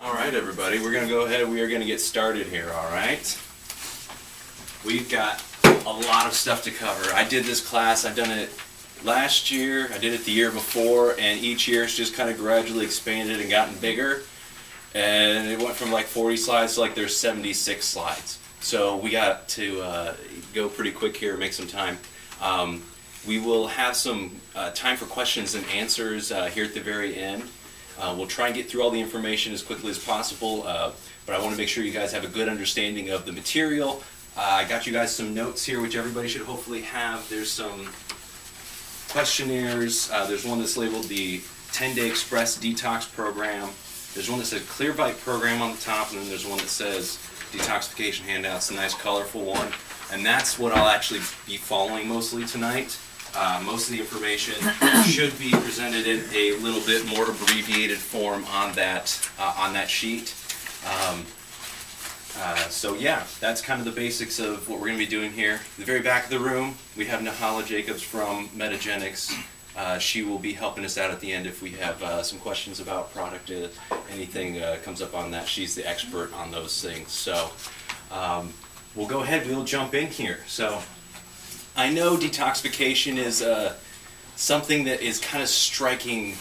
Alright everybody, we're going to go ahead, we are going to get started here, alright? We've got a lot of stuff to cover. I did this class, I've done it last year, I did it the year before, and each year it's just kind of gradually expanded and gotten bigger. And it went from like 40 slides to like there's 76 slides. So we got to go pretty quick here, make some time. We will have some time for questions and answers here at the very end. We'll try and get through all the information as quickly as possible, but I want to make sure you guys have a good understanding of the material. I got you guys some notes here, which everybody should hopefully have. There's some questionnaires. There's one that's labeled the 10-Day Express Detox Program. There's one that says Clear Bite Program on the top, and then there's one that says Detoxification Handouts, a nice colorful one. And that's what I'll actually be following mostly tonight. Most of the information should be presented in a little bit more abbreviated form on that sheet. So yeah, that's kind of the basics of what we're going to be doing here. The very back of the room, we have Nahala Jacobs from Metagenics. She will be helping us out at the end if we have some questions about product, anything comes up on that. She's the expert on those things. So we'll go ahead, we'll jump in here. So I know detoxification is something that is kind of striking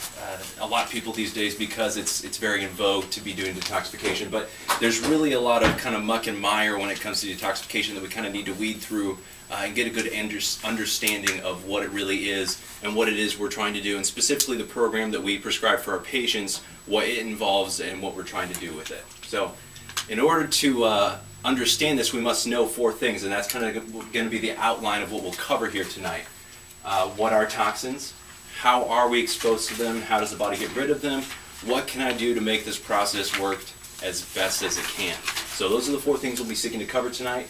a lot of people these days because it's very in vogue to be doing detoxification, but there's really a lot of kind of muck and mire when it comes to detoxification that we kind of need to weed through and get a good understanding of what it really is and what it is we're trying to do, and specifically the program that we prescribe for our patients, what it involves and what we're trying to do with it. So in order to understand this, we must know four things, and that's kind of going to be the outline of what we'll cover here tonight. What are toxins? How are we exposed to them? How does the body get rid of them? What can I do to make this process work as best as it can? So those are the four things we'll be seeking to cover tonight.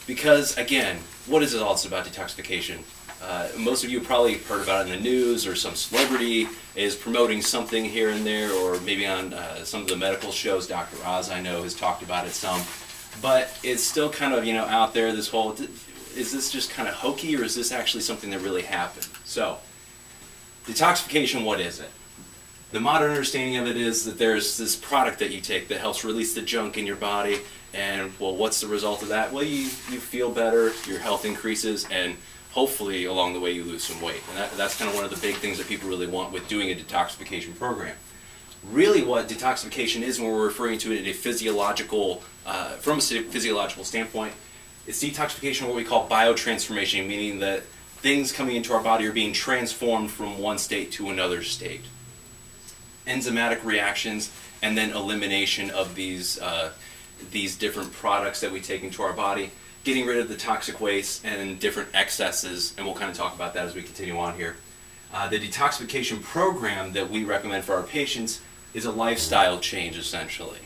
Because, again, what is it all about detoxification? Most of you have probably heard about it in the news, or some celebrity is promoting something here and there, or maybe on some of the medical shows. Dr. Oz, I know, has talked about it some. But it's still kind of, out there, this whole, is this just kind of hokey, or is this actually something that really happened? So, detoxification, what is it? The modern understanding of it is that there's this product that you take that helps release the junk in your body, and, well, what's the result of that? Well, you feel better, your health increases, and hopefully along the way you lose some weight. And that's kind of one of the big things that people really want with doing a detoxification program. Really what detoxification is, when we're referring to it in a physiological, from a physiological standpoint, it's detoxification, what we call biotransformation, meaning that things coming into our body are being transformed from one state to another state. Enzymatic reactions, and then elimination of these different products that we take into our body, getting rid of the toxic waste and different excesses, and we'll kind of talk about that as we continue on here. The detoxification program that we recommend for our patients is a lifestyle change, essentially.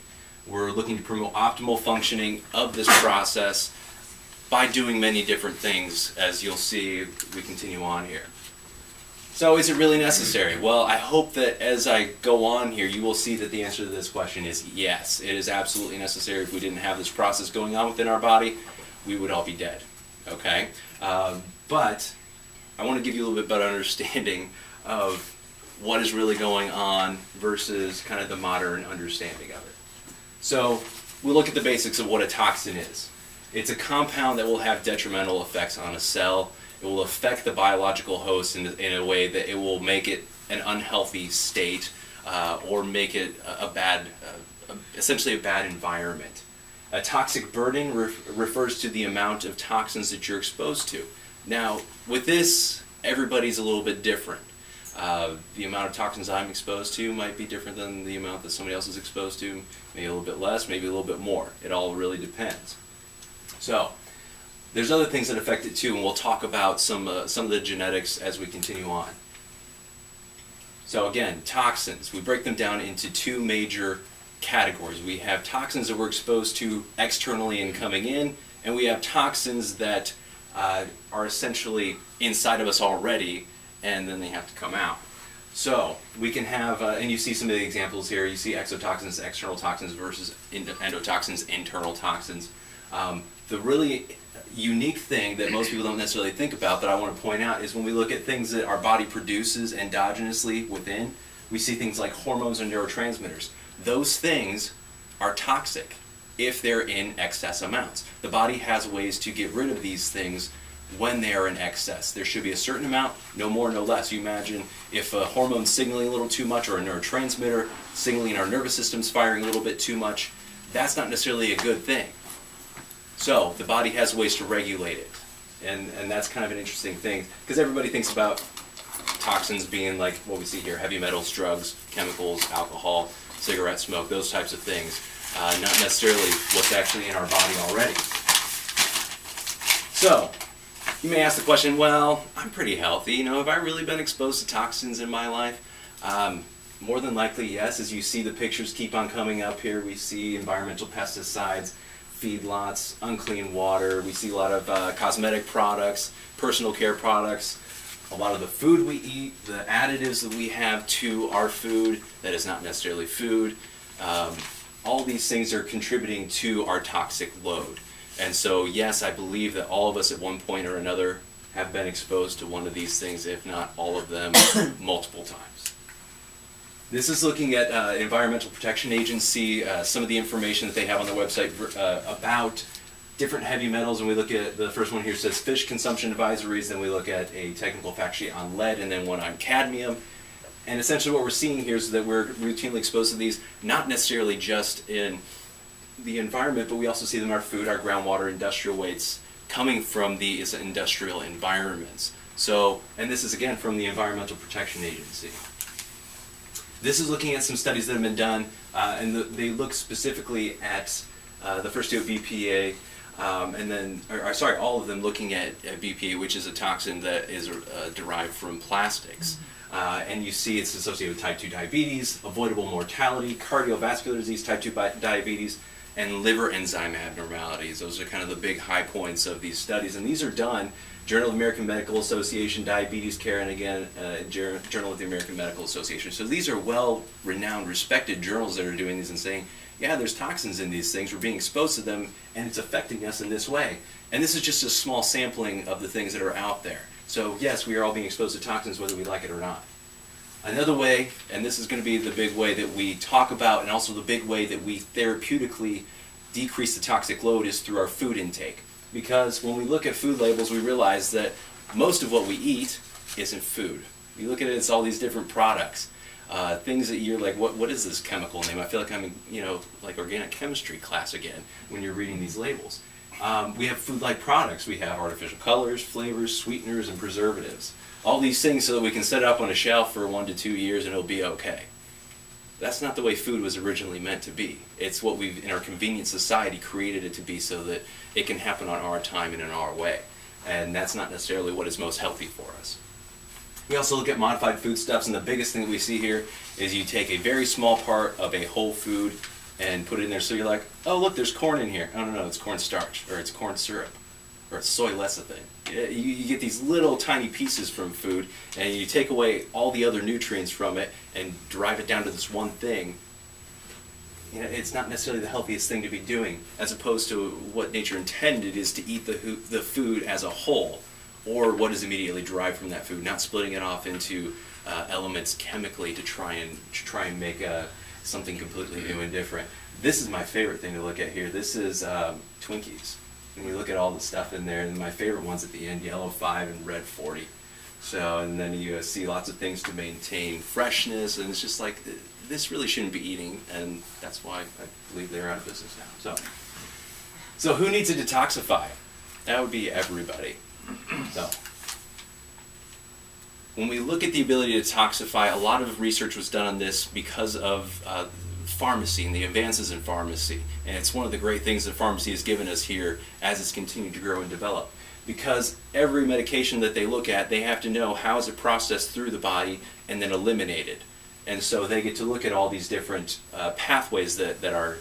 We're looking to promote optimal functioning of this process by doing many different things, as you'll see we continue on here. So is it really necessary? Well, I hope that as I go on here, you will see that the answer to this question is yes. It is absolutely necessary. If we didn't have this process going on within our body, we would all be dead. Okay? But I want to give you a little bit better understanding of what is really going on versus kind of the modern understanding of it. So we'll look at the basics of what a toxin is. It's a compound that will have detrimental effects on a cell. It will affect the biological host in a way that it will make it an unhealthy state, or make it a bad, essentially a bad environment. A toxic burden refers to the amount of toxins that you're exposed to. Now, with this, everybody's a little bit different. The amount of toxins I'm exposed to might be different than the amount that somebody else is exposed to. Maybe a little bit less, maybe a little bit more. It all really depends. So, there's other things that affect it too, and we'll talk about some of the genetics as we continue on. So again, toxins. We break them down into two major categories. We have toxins that we're exposed to externally and coming in, and we have toxins that are essentially inside of us already, and then they have to come out. So we can have, and you see some of the examples here, you see exotoxins, external toxins versus endotoxins, internal toxins. The really unique thing that most people don't necessarily think about that I want to point out is when we look at things that our body produces endogenously within, we see things like hormones and neurotransmitters. those things are toxic if they're in excess amounts. The body has ways to get rid of these things when they are in excess. There should be a certain amount, no more, no less. You imagine if a hormone's signaling a little too much, or a neurotransmitter signaling our nervous system's firing a little bit too much, that's not necessarily a good thing. So the body has ways to regulate it. And that's kind of an interesting thing, because everybody thinks about toxins being like what we see here: heavy metals, drugs, chemicals, alcohol, cigarette smoke, those types of things. Not necessarily what's actually in our body already. So, you may ask the question, well, I'm pretty healthy, have I really been exposed to toxins in my life? More than likely, yes. As you see the pictures keep on coming up here, we see environmental pesticides, feedlots, unclean water, we see a lot of cosmetic products, personal care products, a lot of the food we eat, the additives that we have to our food that is not necessarily food. All these things are contributing to our toxic load. And so, yes, I believe that all of us at one point or another have been exposed to one of these things, if not all of them, multiple times. This is looking at Environmental Protection Agency, some of the information that they have on their website about different heavy metals, and we look at the first one here says fish consumption advisories, then we look at a technical fact sheet on lead, and then one on cadmium. And essentially what we're seeing here is that we're routinely exposed to these, not necessarily just in the environment, but we also see them in our food, our groundwater, industrial wastes, coming from these industrial environments. So, and this is again from the Environmental Protection Agency. This is looking at some studies that have been done, and they look specifically at the first two at BPA, and then, sorry, all of them looking at BPA, which is a toxin that is derived from plastics. And you see it's associated with type 2 diabetes, avoidable mortality, cardiovascular disease, type 2 diabetes, and liver enzyme abnormalities. Those are kind of the big high points of these studies. And these are done, Journal of the American Medical Association, Diabetes Care, and again, Journal of the American Medical Association. So these are well-renowned, respected journals that are doing these and saying, yeah, there's toxins in these things, we're being exposed to them, and it's affecting us in this way. And this is just a small sampling of the things that are out there. So yes, we are all being exposed to toxins whether we like it or not. Another way, and this is going to be the big way that we talk about, and also the big way that we therapeutically decrease the toxic load, is through our food intake. Because when we look at food labels, we realize that most of what we eat isn't food. You look at it, it's all these different products. Things that you're like, what is this chemical name? I feel like I'm in, like organic chemistry class again when you're reading these labels. We have food-like products. We have artificial colors, flavors, sweeteners, and preservatives. All these things so that we can set it up on a shelf for 1 to 2 years and it'll be okay. That's not the way food was originally meant to be. It's what we've, in our convenient society, created it to be so that it can happen on our time and in our way. And that's not necessarily what is most healthy for us. We also look at modified foodstuffs, and the biggest thing that we see here is you take a very small part of a whole food and put it in there, so you're like, oh look, there's corn in here. Oh no, it's cornstarch, or it's corn syrup, or it's soy lecithin. You get these little tiny pieces from food, and you take away all the other nutrients from it and drive it down to this one thing. It's not necessarily the healthiest thing to be doing, as opposed to what nature intended is to eat the food as a whole, or what is immediately derived from that food, not splitting it off into elements chemically to try and make something completely new and different. This is my favorite thing to look at here. This is Twinkies. And you look at all the stuff in there, and my favorite ones at the end, yellow 5 and red 40. So, and then you see lots of things to maintain freshness, and it's just like, this really shouldn't be eating, and that's why I believe they're out of business now. So who needs to detoxify? That would be everybody. So, when we look at the ability to detoxify, a lot of research was done on this because of pharmacy and the advances in pharmacy. And it's one of the great things that pharmacy has given us here as it's continued to grow and develop. Because every medication that they look at, they have to know how is it processed through the body and then eliminated. And so they get to look at all these different pathways that are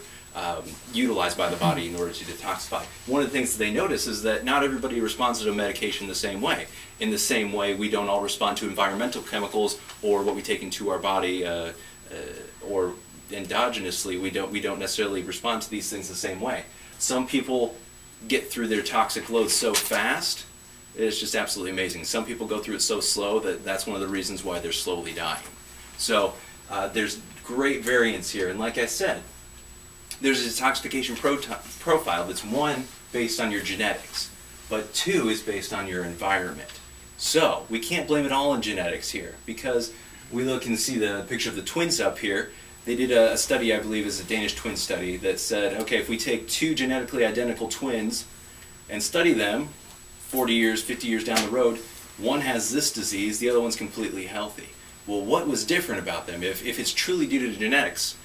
utilized by the body in order to detoxify. One of the things that they notice is that not everybody responds to a medication the same way. In the same way, we don't all respond to environmental chemicals or what we take into our body or endogenously. We don't necessarily respond to these things the same way. Some people get through their toxic load so fast, it's just absolutely amazing. Some people go through it so slow that that's one of the reasons why they're slowly dying. So There's great variance here, and like I said, there's a detoxification profile that's one, based on your genetics, but two is based on your environment. So we can't blame it all on genetics here, because we look and see the picture of the twins up here. They did a study, I believe is a Danish twin study, that said, okay, if we take two genetically identical twins and study them 40 years, 50 years down the road, one has this disease, the other one's completely healthy. Well, what was different about them? If it's truly due to genetics,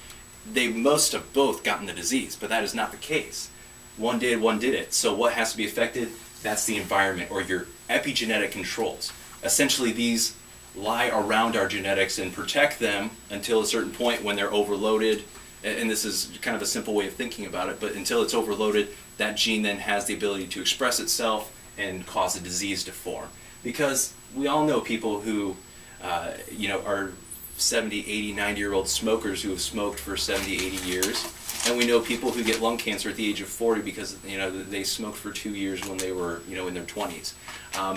they must have both gotten the disease, but that is not the case. One did, one didn't. So what has to be affected? That's the environment, or your epigenetic controls. Essentially, these lie around our genetics and protect them until a certain point when they're overloaded. And this is kind of a simple way of thinking about it, but until it's overloaded, that gene then has the ability to express itself and cause a disease to form. Because we all know people who are 70, 80, 90-year-old smokers who have smoked for 70, 80 years. And we know people who get lung cancer at the age of 40 because they smoked for 2 years when they were in their 20s.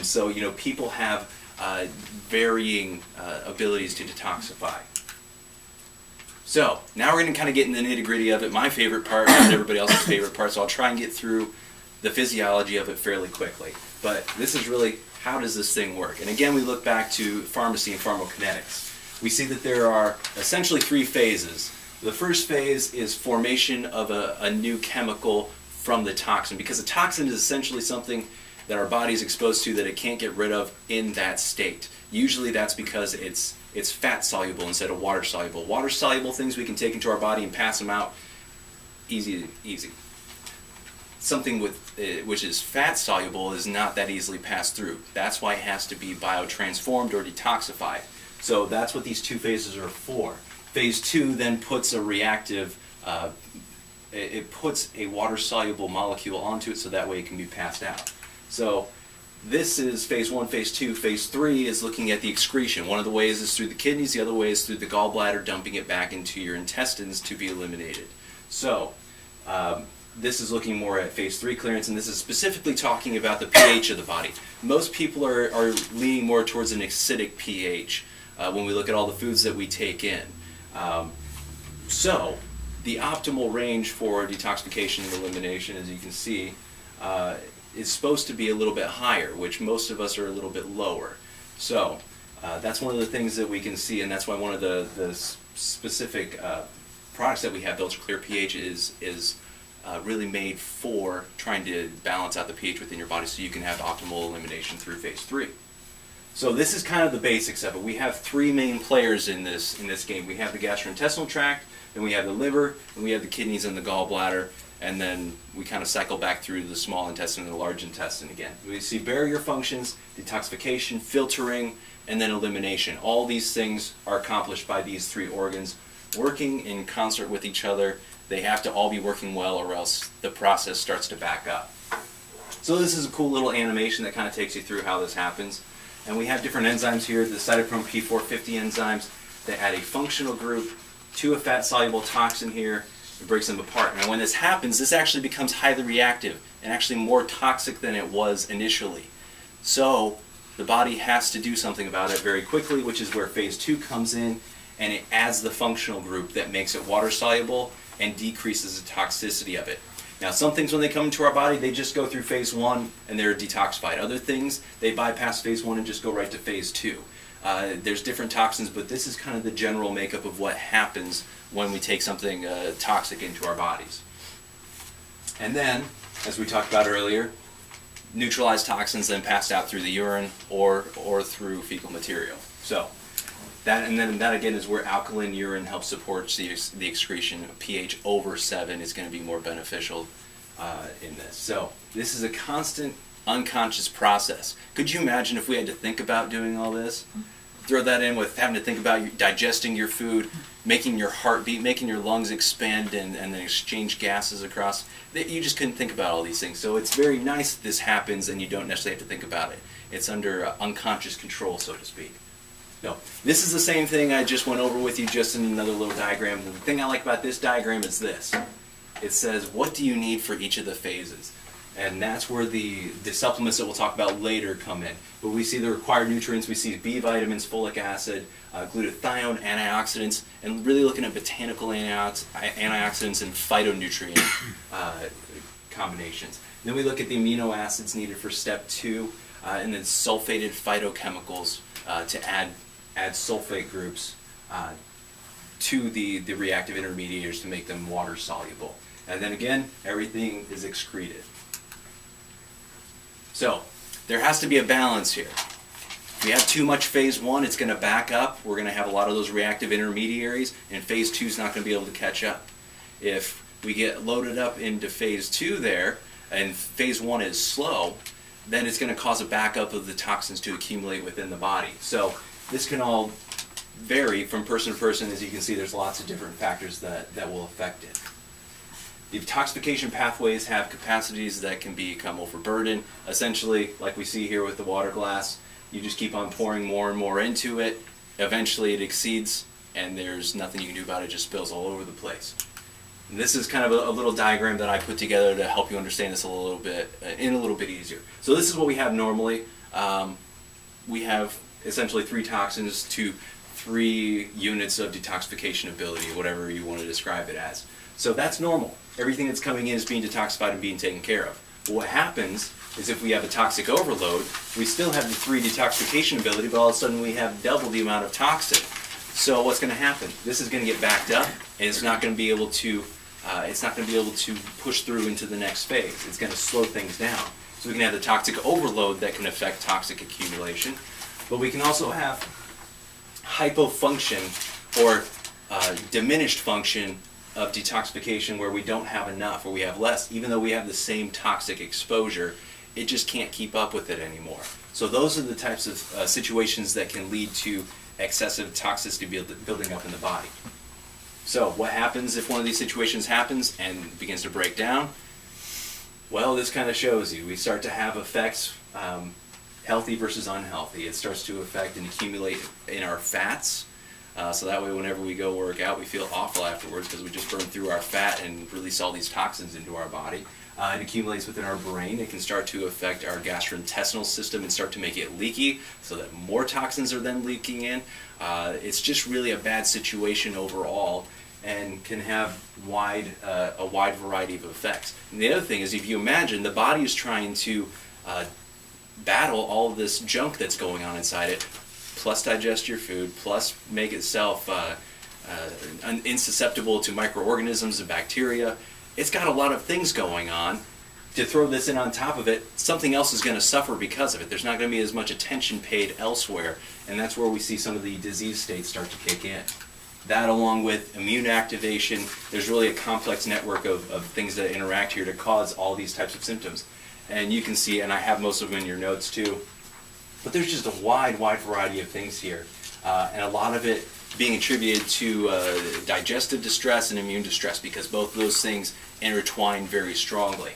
So people have varying abilities to detoxify. So now we're going to kind of get in the nitty-gritty of it. My favorite part, not everybody else's favorite part, so I'll try and get through the physiology of it fairly quickly. But this is really, how does this thing work? And again, we look back to pharmacy and pharmacokinetics. We see that there are essentially 3 phases. The first phase is formation of a new chemical from the toxin, because a toxin is essentially something that our body is exposed to that it can't get rid of in that state. Usually that's because it's fat soluble instead of water soluble. Water soluble things we can take into our body and pass them out easy. Something which is fat soluble is not that easily passed through. That's why it has to be biotransformed or detoxified. So that's what these 2 phases are for. Phase 2 then puts a reactive, it puts a water-soluble molecule onto it so that way it can be passed out. So this is phase 1, phase 2. Phase 3 is looking at the excretion. One of the ways is through the kidneys, the other way is through the gallbladder, dumping it back into your intestines to be eliminated. So this is looking more at phase 3 clearance, and this is specifically talking about the pH of the body. Most people are leaning more towards an acidic pH when we look at all the foods that we take in. So the optimal range for detoxification and elimination, as you can see, is supposed to be a little bit higher, which most of us are a little bit lower. So that's one of the things that we can see, and that's why one of the specific products that we have, the Ultra Clear pH, is really made for trying to balance out the pH within your body so you can have optimal elimination through phase 3. So this is kind of the basics of it. We have 3 main players in this game. We have the gastrointestinal tract, then we have the liver, and we have the kidneys and the gallbladder, and then we kind of cycle back through the small intestine and the large intestine again. We see barrier functions, detoxification, filtering, and then elimination. All these things are accomplished by these 3 organs working in concert with each other. They have to all be working well, or else the process starts to back up. So this is a cool little animation that kind of takes you through how this happens. And we have different enzymes here, the cytochrome P450 enzymes that add a functional group to a fat-soluble toxin here. It breaks them apart. Now when this happens, this actually becomes highly reactive and actually more toxic than it was initially. So the body has to do something about it very quickly, which is where phase 2 comes in, and it adds the functional group that makes it water-soluble and decreases the toxicity of it. Now some things when they come into our body, they just go through phase 1 and they're detoxified. Other things, they bypass phase 1 and just go right to phase 2. There's different toxins, but this is kind of the general makeup of what happens when we take something toxic into our bodies. And then, as we talked about earlier, neutralized toxins then passed out through the urine or through fecal material. So that again is where alkaline urine helps support the excretion. pH over 7 is going to be more beneficial in this. So this is a constant unconscious process. Could you imagine if we had to think about doing all this? Throw that in with having to think about digesting your food, making your heart beat, making your lungs expand and then exchange gases across. You just couldn't think about all these things. So it's very nice that this happens and you don't necessarily have to think about it. It's under unconscious control, so to speak. No, this is the same thing I just went over with you, just in another little diagram. The thing I like about this diagram is this. It says, what do you need for each of the phases? And that's where the supplements that we'll talk about later come in. But we see the required nutrients, we see B vitamins, folic acid, glutathione, antioxidants, and really looking at botanical antioxidants and phytonutrient combinations. Then we look at the amino acids needed for step 2, and then sulfated phytochemicals to add sulfate groups to the reactive intermediaries to make them water soluble. And then again, everything is excreted. So, there has to be a balance here. If we have too much phase 1, it's going to back up. We're going to have a lot of those reactive intermediaries, and phase 2 is not going to be able to catch up. If we get loaded up into phase 2 there, and phase 1 is slow, then it's going to cause a backup of the toxins to accumulate within the body. So, this can all vary from person to person. As you can see, there's lots of different factors that will affect it. The detoxification pathways have capacities that can become overburdened. Essentially, like we see here with the water glass, you just keep on pouring more and more into it. Eventually it exceeds, and there's nothing you can do about it. It just spills all over the place. And this is kind of a little diagram that I put together to help you understand this a little bit easier. So this is what we have normally. We have essentially 3 toxins to 3 units of detoxification ability, whatever you want to describe it as. So that's normal. Everything that's coming in is being detoxified and being taken care of. But what happens is if we have a toxic overload, we still have the 3 detoxification ability, but all of a sudden we have double the amount of toxin. So what's going to happen? This is going to get backed up, and it's not going to be able to push through into the next phase. It's going to slow things down. So we can have the toxic overload that can affect toxic accumulation, but we can also have hypofunction or diminished function of detoxification where we don't have enough, or we have less. Even though we have the same toxic exposure, it just can't keep up with it anymore. So those are the types of situations that can lead to excessive toxicity building up in the body. So what happens if one of these situations happens and begins to break down? Well, this kind of shows you. We start to have effects, healthy versus unhealthy. It starts to affect and accumulate in our fats. So that way whenever we go work out, we feel awful afterwards because we just burned through our fat and release all these toxins into our body. It accumulates within our brain. It can start to affect our gastrointestinal system and start to make it leaky so that more toxins are then leaking in. It's just really a bad situation overall and can have a wide variety of effects. And the other thing is, if you imagine, the body is trying to battle all of this junk that's going on inside it, plus digest your food, plus make itself insusceptible to microorganisms and bacteria. It's got a lot of things going on. To throw this in on top of it, something else is going to suffer because of it. There's not going to be as much attention paid elsewhere, and that's where we see some of the disease states start to kick in. That, along with immune activation, there's really a complex network of things that interact here to cause all these types of symptoms. And you can see, and I have most of them in your notes too, but there's just a wide variety of things here, and a lot of it being attributed to digestive distress and immune distress, because both of those things intertwine very strongly.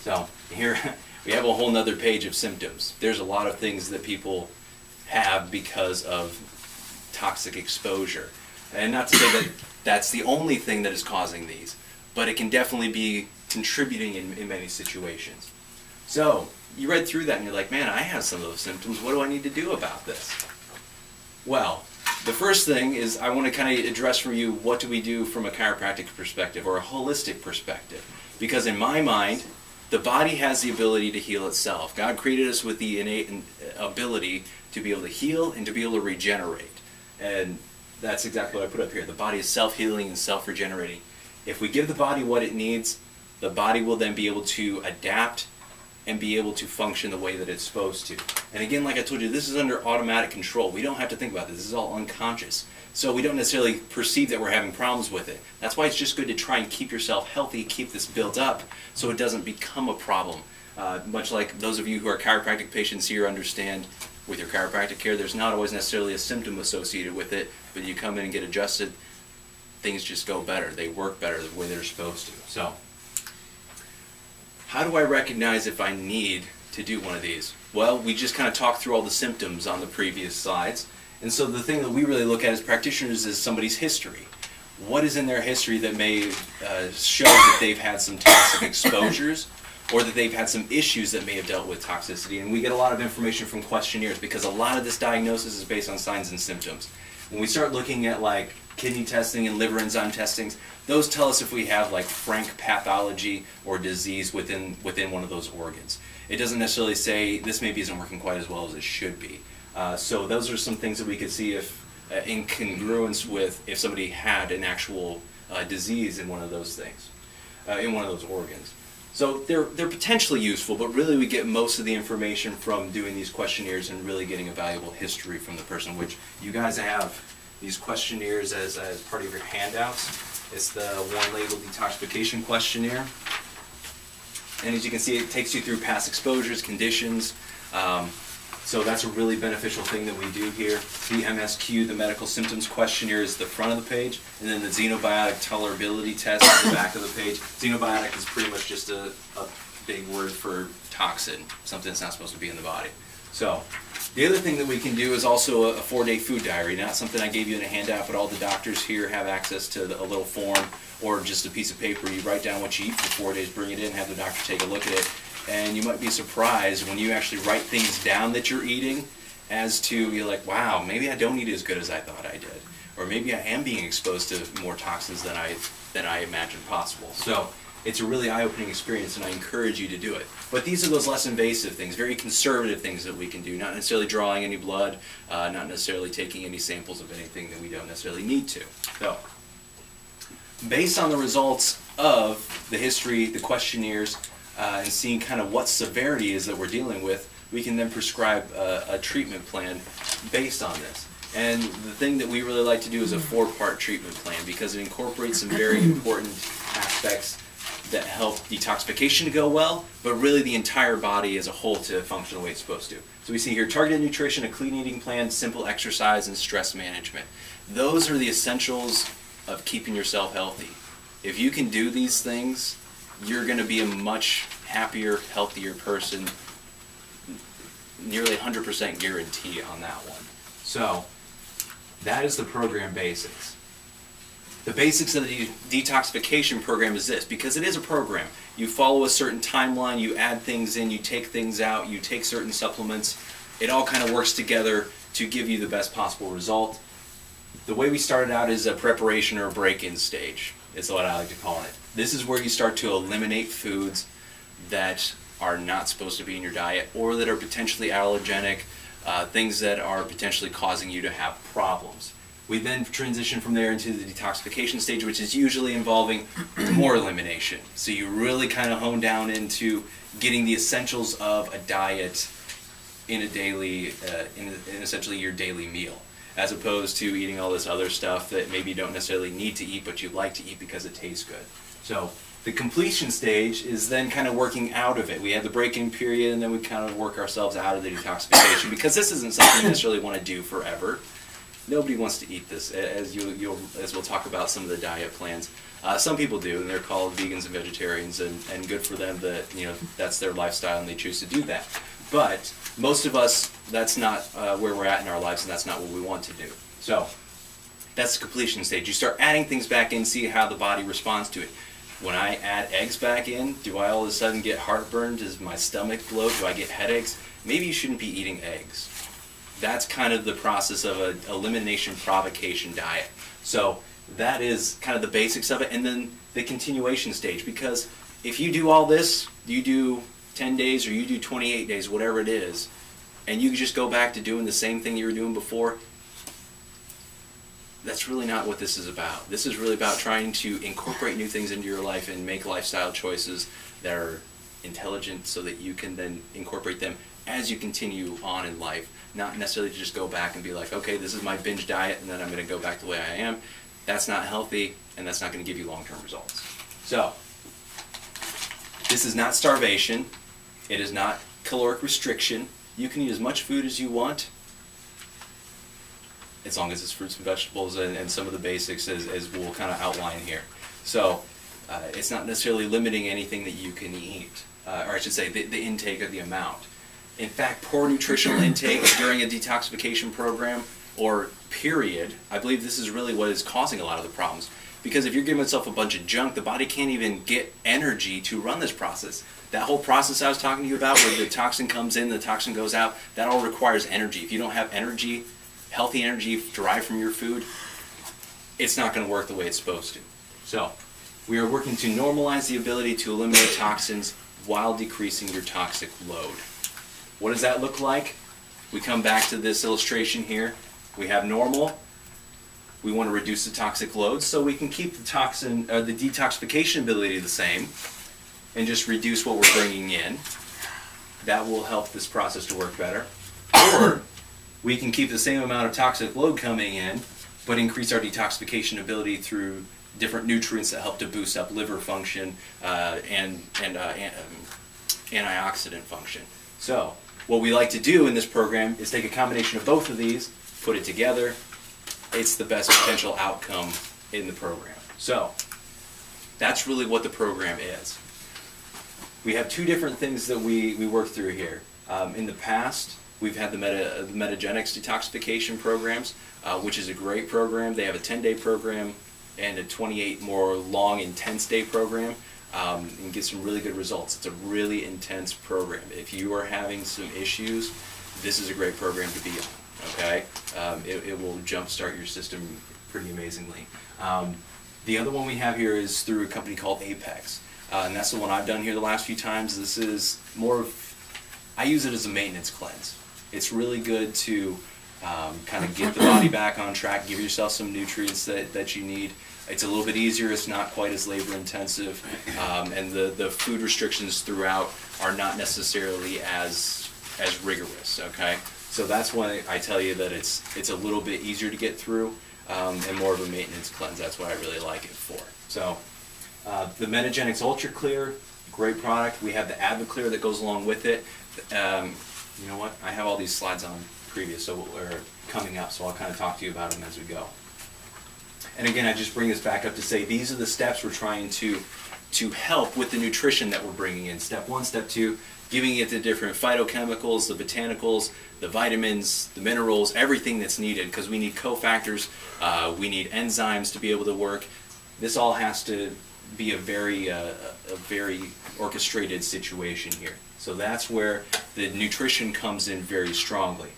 So here we have a whole nother page of symptoms. There's a lot of things that people have because of toxic exposure. And not to say that that's the only thing that is causing these, but it can definitely be contributing in many situations. So you read through that and you're like, man, I have some of those symptoms. What do I need to do about this? Well, the first thing is I want to kind of address for you, what do we do from a chiropractic perspective or a holistic perspective? Because in my mind, the body has the ability to heal itself. God created us with the innate ability to be able to heal and to be able to regenerate. And that's exactly what I put up here. The body is self-healing and self-regenerating. If we give the body what it needs, the body will then be able to adapt and be able to function the way that it's supposed to. And again, like I told you, this is under automatic control. We don't have to think about this. This is all unconscious. So we don't necessarily perceive that we're having problems with it. That's why it's just good to try and keep yourself healthy, keep this built up so it doesn't become a problem. Much like those of you who are chiropractic patients here understand, with your chiropractic care, there's not always necessarily a symptom associated with it, but you come in and get adjusted, things just go better. They work better the way they're supposed to. So, how do I recognize if I need to do one of these? Well, we just kind of talked through all the symptoms on the previous slides. And so the thing that we really look at as practitioners is somebody's history. What is in their history that may show that they've had some toxic exposures, or that they've had some issues that may have dealt with toxicity. And we get a lot of information from questionnaires because a lot of this diagnosis is based on signs and symptoms. When we start looking at like kidney testing and liver enzyme testings, those tell us if we have like frank pathology or disease within one of those organs. It doesn't necessarily say this maybe isn't working quite as well as it should be. So those are some things that we could see if in congruence with if somebody had an actual disease in one of those things, in one of those organs. So they're potentially useful, but really we get most of the information from doing these questionnaires and really getting a valuable history from the person, which you guys have these questionnaires as part of your handouts. It's the one label detoxification questionnaire. And as you can see, it takes you through past exposures, conditions. So that's a really beneficial thing that we do here. The MSQ, the medical symptoms questionnaire, is the front of the page, and then the xenobiotic tolerability test is the back of the page. Xenobiotic is pretty much just a big word for toxin, something that's not supposed to be in the body. So the other thing that we can do is also a 4-day food diary. Not something I gave you in a handout, but all the doctors here have access to a little form or just a piece of paper. You write down what you eat for 4 days, bring it in, have the doctor take a look at it. And you might be surprised when you actually write things down that you're eating as to, you're like, wow, maybe I don't eat as good as I thought I did. Or maybe I am being exposed to more toxins than I imagined possible. So it's a really eye-opening experience, and I encourage you to do it. But these are those less invasive things, very conservative things that we can do, not necessarily drawing any blood, not necessarily taking any samples of anything that we don't necessarily need to. So, based on the results of the history, the questionnaires, and seeing kind of what severity is that we're dealing with, we can then prescribe a treatment plan based on this. And the thing that we really like to do is a 4-part treatment plan because it incorporates some very important aspects that help detoxification to go well, but really the entire body as a whole to function the way it's supposed to. So we see here targeted nutrition, a clean eating plan, simple exercise, and stress management. Those are the essentials of keeping yourself healthy. If you can do these things, you're going to be a much happier, healthier person, nearly 100% guarantee on that one. So that is the program basics. The basics of the detoxification program is this, because it is a program. You follow a certain timeline, you add things in, you take things out, you take certain supplements. It all kind of works together to give you the best possible result. The way we started out is a preparation or a break-in stage. It's what I like to call it. This is where you start to eliminate foods that are not supposed to be in your diet or that are potentially allergenic, things that are potentially causing you to have problems. We then transition from there into the detoxification stage, which is usually involving more elimination. So you really kind of hone down into getting the essentials of a diet in a daily, in essentially your daily meal, as opposed to eating all this other stuff that maybe you don't necessarily need to eat, but you like to eat because it tastes good. So the completion stage is then kind of working out of it. We have the break-in period, and then we kind of work ourselves out of the detoxification, because this isn't something you necessarily want to do forever. Nobody wants to eat this, as we'll talk about some of the diet plans. Some people do, and they're called vegans and vegetarians, and good for them that that's their lifestyle and they choose to do that. But most of us, that's not where we're at in our lives, and that's not what we want to do. So that's the completion stage. You start adding things back in, see how the body responds to it. When I add eggs back in, do I all of a sudden get heartburn? Does my stomach bloat? Do I get headaches? Maybe you shouldn't be eating eggs. That's kind of the process of an elimination provocation diet. So that is kind of the basics of it, and then the continuation stage, because if you do all this, you do 10 days or you do 28 days, whatever it is, and you just go back to doing the same thing you were doing before, that's really not what this is about. This is really about trying to incorporate new things into your life and make lifestyle choices that are intelligent so that you can then incorporate them as you continue on in life. Not necessarily to just go back and be like, okay, this is my binge diet and then I'm going to go back the way I am. That's not healthy, and that's not going to give you long-term results. So, this is not starvation. It is not caloric restriction. You can eat as much food as you want, as long as it's fruits and vegetables and some of the basics as we'll kind of outline here. So, it's not necessarily limiting anything that you can eat, or I should say the intake of the amount. In fact, poor nutritional intake during a detoxification program or period, I believe this is really what is causing a lot of the problems. Because if you're giving yourself a bunch of junk, the body can't even get energy to run this process. That whole process I was talking to you about, where the toxin comes in, the toxin goes out, that all requires energy. If you don't have energy, healthy energy derived from your food, it's not going to work the way it's supposed to. So, we are working to normalize the ability to eliminate toxins while decreasing your toxic load. What does that look like? We come back to this illustration here. We have normal. We want to reduce the toxic load so we can keep the toxin, the detoxification ability the same, and just reduce what we're bringing in. That will help this process to work better. Or we can keep the same amount of toxic load coming in, but increase our detoxification ability through different nutrients that help to boost up liver function and antioxidant function. So what we like to do in this program is take a combination of both of these, put it together. It's the best potential outcome in the program. So that's really what the program is. We have two different things that we work through here. In the past, we've had the Metagenics detoxification programs, which is a great program. They have a 10-day program and a 28 more long, intense day program, and get some really good results. It's a really intense program. If you are having some issues, this is a great program to be on. Okay, it will jumpstart your system pretty amazingly. The other one we have here is through a company called Apex, and that's the one I've done here the last few times. This is more of, I use it as a maintenance cleanse. It's really good to kind of get the body back on track, give yourself some nutrients that you need. It's a little bit easier, it's not quite as labor intensive, and the food restrictions throughout are not necessarily as rigorous, okay? So that's why I tell you that it's a little bit easier to get through and more of a maintenance cleanse. That's what I really like it for. So the Metagenics Ultra Clear, great product. We have the AdvoClear that goes along with it. You know what? I have all these slides on previous, so we're coming up, so I'll kind of talk to you about them as we go. And again, I just bring this back up to say these are the steps we're trying to help with the nutrition that we're bringing in. Step 1, Step 2, giving it the different phytochemicals, the botanicals, the vitamins, the minerals, everything that's needed, because we need cofactors, we need enzymes to be able to work. This all has to be a very orchestrated situation here. So that's where the nutrition comes in very strongly.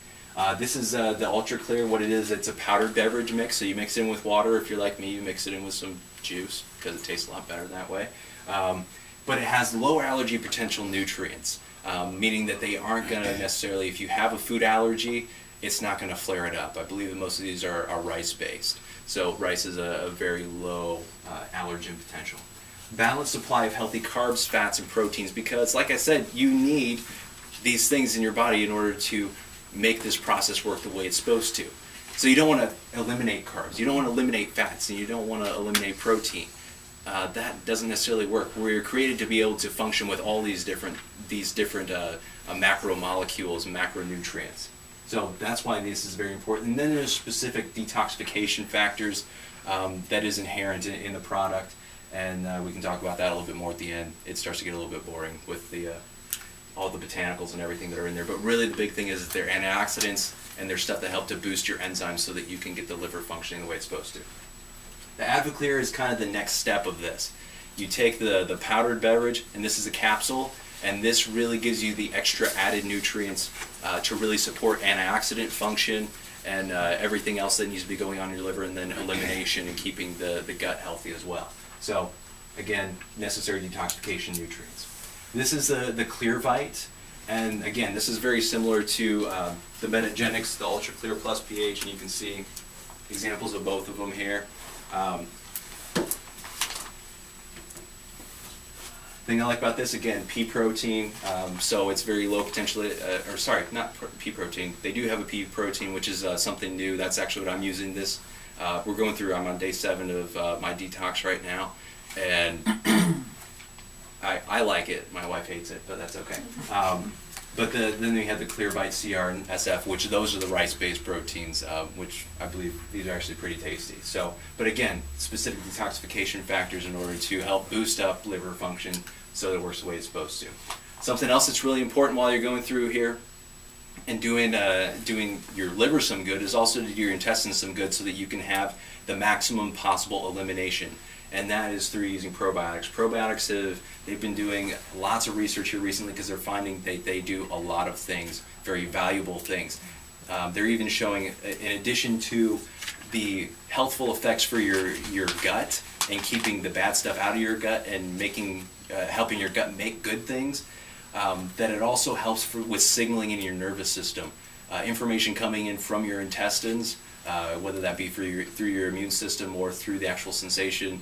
This is the Ultra Clear. What it is, it's a powdered beverage mix, so you mix it in with water. If you're like me, you mix it in with some juice, because it tastes a lot better that way. But it has low allergy potential nutrients, meaning that they aren't going to necessarily, if you have a food allergy, it's not going to flare it up. I believe that most of these are rice-based. So rice is a very low allergen potential. Balanced supply of healthy carbs, fats, and proteins, because like I said, you need these things in your body in order to make this process work the way it's supposed to. So you don't want to eliminate carbs, you don't want to eliminate fats, and you don't want to eliminate protein. That doesn't necessarily work. We're created to be able to function with all these different macromolecules, macronutrients. So that's why this is very important. And then there's specific detoxification factors that is inherent in the product, and we can talk about that a little bit more at the end. It starts to get a little bit boring with the all the botanicals and everything that are in there. But really the big thing is that they're antioxidants, and they're stuff that help to boost your enzymes so that you can get the liver functioning the way it's supposed to. The AdvoClear is kind of the next step of this. You take the powdered beverage, and this is a capsule, and this really gives you the extra added nutrients to really support antioxidant function and everything else that needs to be going on in your liver, and then elimination and keeping the gut healthy as well. So again, necessary detoxification nutrients. This is the Clearvite, and again, this is very similar to the Metagenics, the Ultra Clear Plus pH, and you can see examples of both of them here. Thing I like about this, again, pea protein, so it's very low potential, or sorry, not pea protein. They do have a pea protein, which is something new. That's actually what I'm using this. We're going through, I'm on day 7 of my detox right now, and I like it. My wife hates it, but that's okay. But then we have the Clearvite CR and SF, which those are the rice-based proteins, which I believe these are actually pretty tasty. So, but again, specific detoxification factors in order to help boost up liver function so that it works the way it's supposed to. Something else that's really important while you're going through here and doing your liver some good is also to do your intestines some good so that you can have the maximum possible elimination. and that is through using probiotics. Probiotics they've been doing lots of research here recently because they're finding they do a lot of things, very valuable things. They're even showing, in addition to the healthful effects for your gut and keeping the bad stuff out of your gut and helping your gut make good things, that it also helps with signaling in your nervous system. Information coming in from your intestines, whether that be through your immune system or through the actual sensation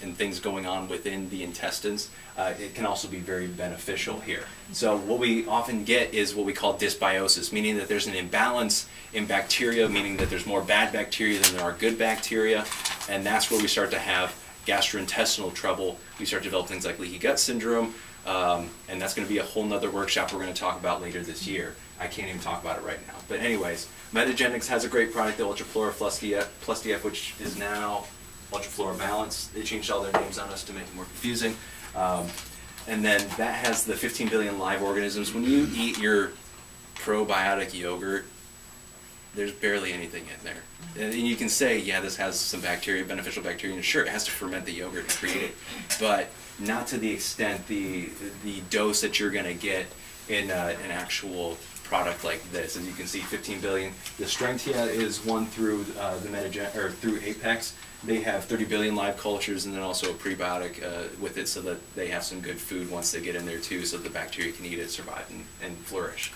and things going on within the intestines, it can also be very beneficial here. So what we often get is what we call dysbiosis, meaning that there's an imbalance in bacteria, meaning that there's more bad bacteria than there are good bacteria, and that's where we start to have gastrointestinal trouble. We start to develop things like leaky gut syndrome, and that's going to be a whole nother workshop we're going to talk about later this year. I can't even talk about it right now. But anyways, Metagenics has a great product, the Ultraflora Plus DF, which is now Ultraflora Balance. They changed all their names on us to make it more confusing. And then that has the 15 billion live organisms. When you eat your probiotic yogurt, there's barely anything in there. And you can say, yeah, this has some bacteria, beneficial bacteria, and sure, it has to ferment the yogurt and create it, but not to the extent, the dose that you're going to get in an actual product like this. As you can see, 15 billion. The strength here is one through through Apex. They have 30 billion live cultures, and then also a prebiotic with it, so that they have some good food once they get in there too, so the bacteria can eat it, survive, and flourish.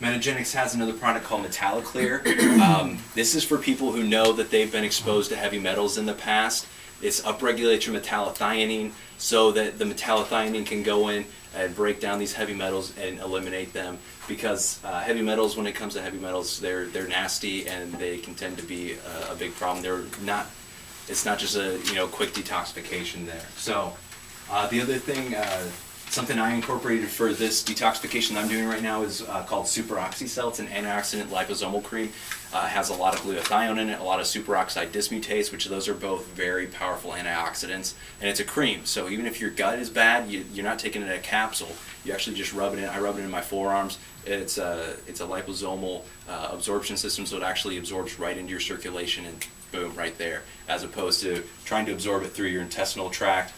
Metagenics has another product called Metalloclear. This is for people who know that they've been exposed to heavy metals in the past. It's upregulates your metallothionein so that the metallothionein can go in and break down these heavy metals and eliminate them, because heavy metals, when it comes to heavy metals, they're nasty and they can tend to be a big problem. It's not just a quick detoxification there. So the other thing, something I incorporated for this detoxification I'm doing right now is called Super Oxycell. It's an antioxidant liposomal cream. It has a lot of glutathione in it, a lot of superoxide dismutase, which those are both very powerful antioxidants. And it's a cream, so even if your gut is bad, you're not taking it in a capsule. You actually just rub it in. I rub it in my forearms. It's a liposomal absorption system, so it actually absorbs right into your circulation and boom, right there, as opposed to trying to absorb it through your intestinal tract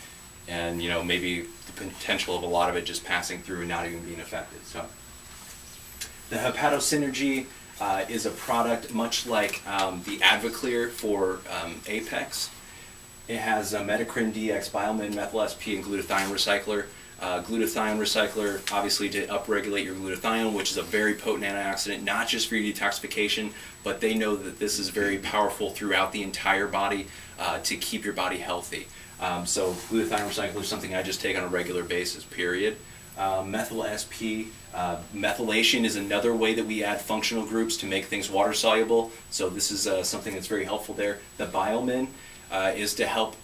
and maybe the potential of a lot of it just passing through and not even being affected. So the Hepatosynergy is a product much like the Advoclear for Apex. It has a Metacrin DX, Biomin, Methyl SP, and glutathione recycler. Glutathione recycler, obviously, to upregulate your glutathione, which is a very potent antioxidant, not just for your detoxification, but they know that this is very powerful throughout the entire body to keep your body healthy. So glutathione recycler is something I just take on a regular basis, period. Methyl SP, methylation is another way that we add functional groups to make things water soluble, so this is something that's very helpful there. The Biomin is to help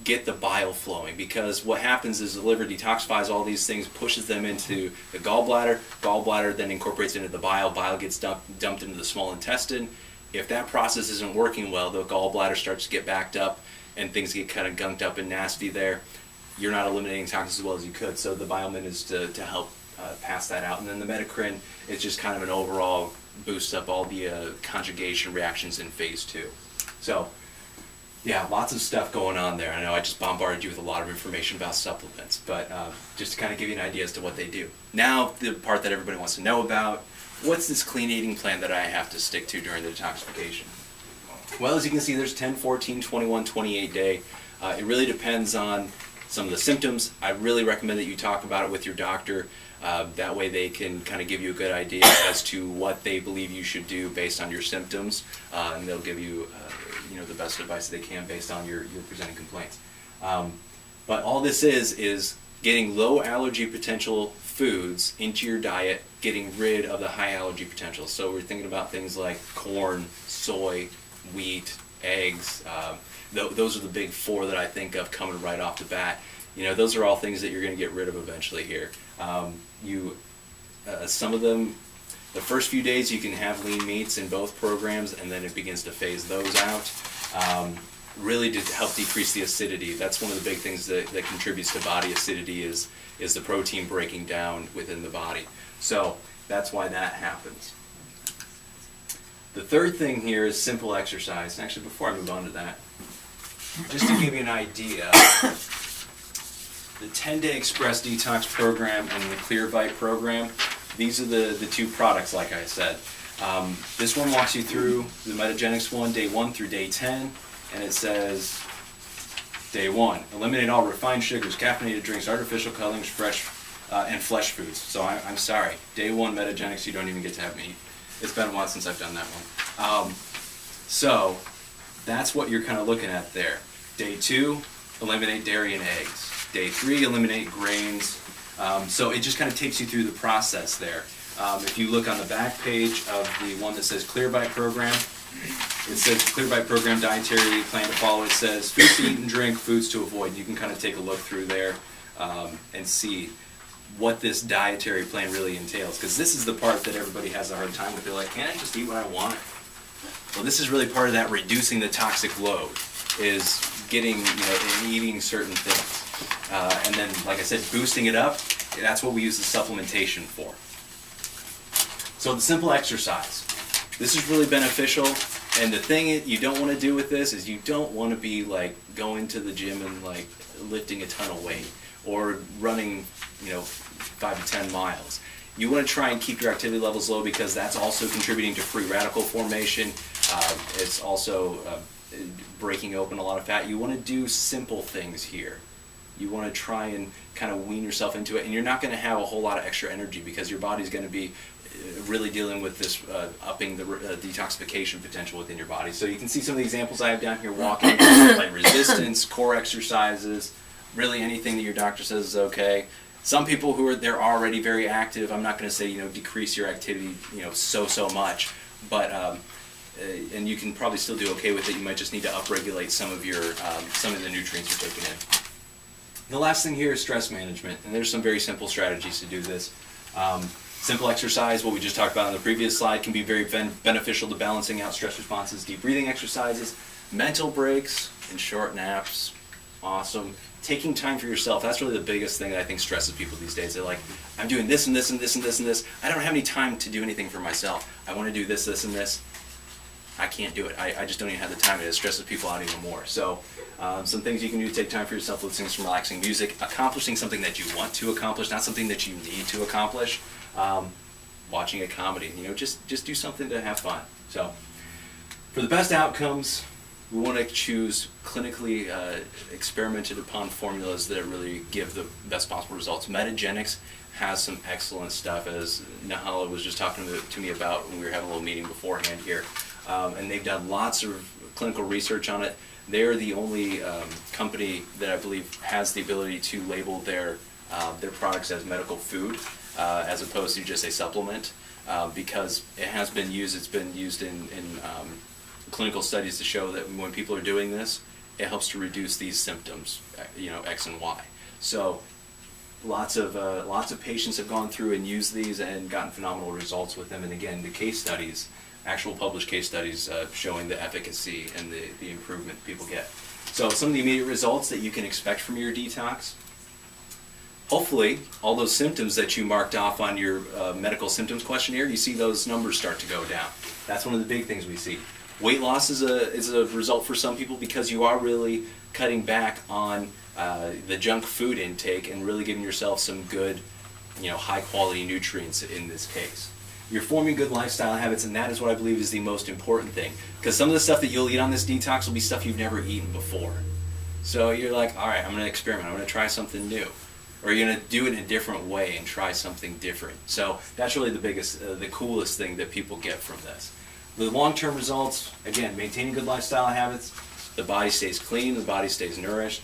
get the bile flowing, because what happens is the liver detoxifies all these things, pushes them into the gallbladder then incorporates into the bile gets dumped into the small intestine. If that process isn't working well, the gallbladder starts to get backed up and things get kind of gunked up and nasty there. You're not eliminating toxins as well as you could, so the Biomin is to help pass that out. And then the Metacrin is just kind of an overall boost up all the conjugation reactions in phase 2. So yeah, lots of stuff going on there. I know I just bombarded you with a lot of information about supplements, but just to kind of give you an idea as to what they do. Now, the part that everybody wants to know about, what's this clean eating plan that I have to stick to during the detoxification? Well, as you can see, there's 10, 14, 21, 28 day. It really depends on some of the symptoms. I really recommend that you talk about it with your doctor. That way they can kind of give you a good idea as to what they believe you should do based on your symptoms, and they'll give you the best advice they can based on your presenting complaints. But all this is getting low allergy potential foods into your diet, getting rid of the high allergy potential. So we're thinking about things like corn, soy, wheat, eggs. Those are the big 4 that I think of coming right off the bat. Those are all things that you're going to get rid of eventually here. Some of them, the first few days you can have lean meats in both programs, and then it begins to phase those out. Really to help decrease the acidity. That's one of the big things that contributes to body acidity is the protein breaking down within the body. So that's why that happens. The third thing here is simple exercise. And actually, before I move on to that, just to give you an idea, the 10-day Express Detox program and the Clear Bite program, these are the two products, like I said. This one walks you through the Metagenics one, day 1 through day 10, and it says, day 1, eliminate all refined sugars, caffeinated drinks, artificial colorings, fresh and flesh foods. So I'm sorry, day 1 Metagenics, you don't even get to have meat. It's been a while since I've done that one. So that's what you're kind of looking at there. Day 2, eliminate dairy and eggs. Day 3, eliminate grains. So it just kind of takes you through the process there. If you look on the back page of the one that says Clear Bite Program, it says Clear Bite Program dietary plan to follow. It says foods to eat and drink, foods to avoid. You can kind of take a look through there and see what this dietary plan really entails. Because this is the part that everybody has a hard time with. They're like, can't I just eat what I want? Well, this is really part of that reducing the toxic load, is getting, and eating certain things. And then, like I said, boosting it up, that's what we use the supplementation for. So the simple exercise. This is really beneficial, and the thing you don't want to do with this is you don't want to be like going to the gym and like lifting a ton of weight or running 5 to 10 miles. You want to try and keep your activity levels low, because that's also contributing to free radical formation. It's also breaking open a lot of fat. You want to do simple things here. You want to try and kind of wean yourself into it, and you're not going to have a whole lot of extra energy because your body's going to be really dealing with this upping the detoxification potential within your body. So you can see some of the examples I have down here: walking, light resistance, core exercises, really anything that your doctor says is okay. Some people who they're already very active, I'm not going to say decrease your activity so much, but and you can probably still do okay with it. You might just need to upregulate some of your some of the nutrients you're taking in. The last thing here is stress management, and there's some very simple strategies to do this. Simple exercise, what we just talked about on the previous slide, can be very beneficial to balancing out stress responses. Deep breathing exercises, mental breaks, and short naps. Awesome. Taking time for yourself, that's really the biggest thing that I think stresses people these days. They're like, I'm doing this and this and this and this and this. I don't have any time to do anything for myself. I want to do this, this, and this. I can't do it. I just don't even have the time. It stresses people out even more. So some things you can do to take time for yourself: listening to some relaxing music, accomplishing something that you want to accomplish, not something that you need to accomplish. Watching a comedy, just do something to have fun. So for the best outcomes, we want to choose clinically experimented upon formulas that really give the best possible results. Metagenics has some excellent stuff, as Nahala was just talking to me about when we were having a little meeting beforehand here. And they've done lots of clinical research on it. They're the only company that I believe has the ability to label their products as medical food, as opposed to just a supplement, because it has been used. It's been used in clinical studies to show that when people are doing this, it helps to reduce these symptoms, X and Y. So lots of patients have gone through and used these and gotten phenomenal results with them. And again, the case studies, actual published case studies showing the efficacy and the improvement people get. So some of the immediate results that you can expect from your detox: hopefully all those symptoms that you marked off on your medical symptoms questionnaire, you see those numbers start to go down. That's one of the big things we see. Weight loss is a result for some people, because you are really cutting back on the junk food intake and really giving yourself some good, high quality nutrients in this case. You're forming good lifestyle habits, and that is what I believe is the most important thing. Because some of the stuff that you'll eat on this detox will be stuff you've never eaten before. So you're like, all right, I'm going to experiment. I'm going to try something new. Or you're going to do it in a different way and try something different. So that's really the biggest, the coolest thing that people get from this. The long-term results, again, maintaining good lifestyle habits, the body stays clean, the body stays nourished,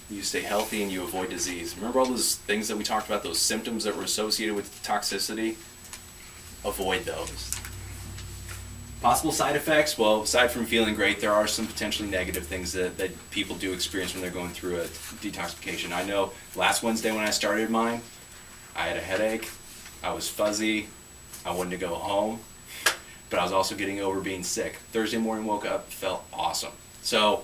you stay healthy, and you avoid disease. Remember all those things that we talked about, those symptoms that were associated with toxicity? Avoid those. Possible side effects, well, aside from feeling great, there are some potentially negative things that people do experience when they're going through a detoxification. I know last Wednesday when I started mine, I had a headache, I was fuzzy, I wanted to go home, but I was also getting over being sick. Thursday morning, woke up, felt awesome. So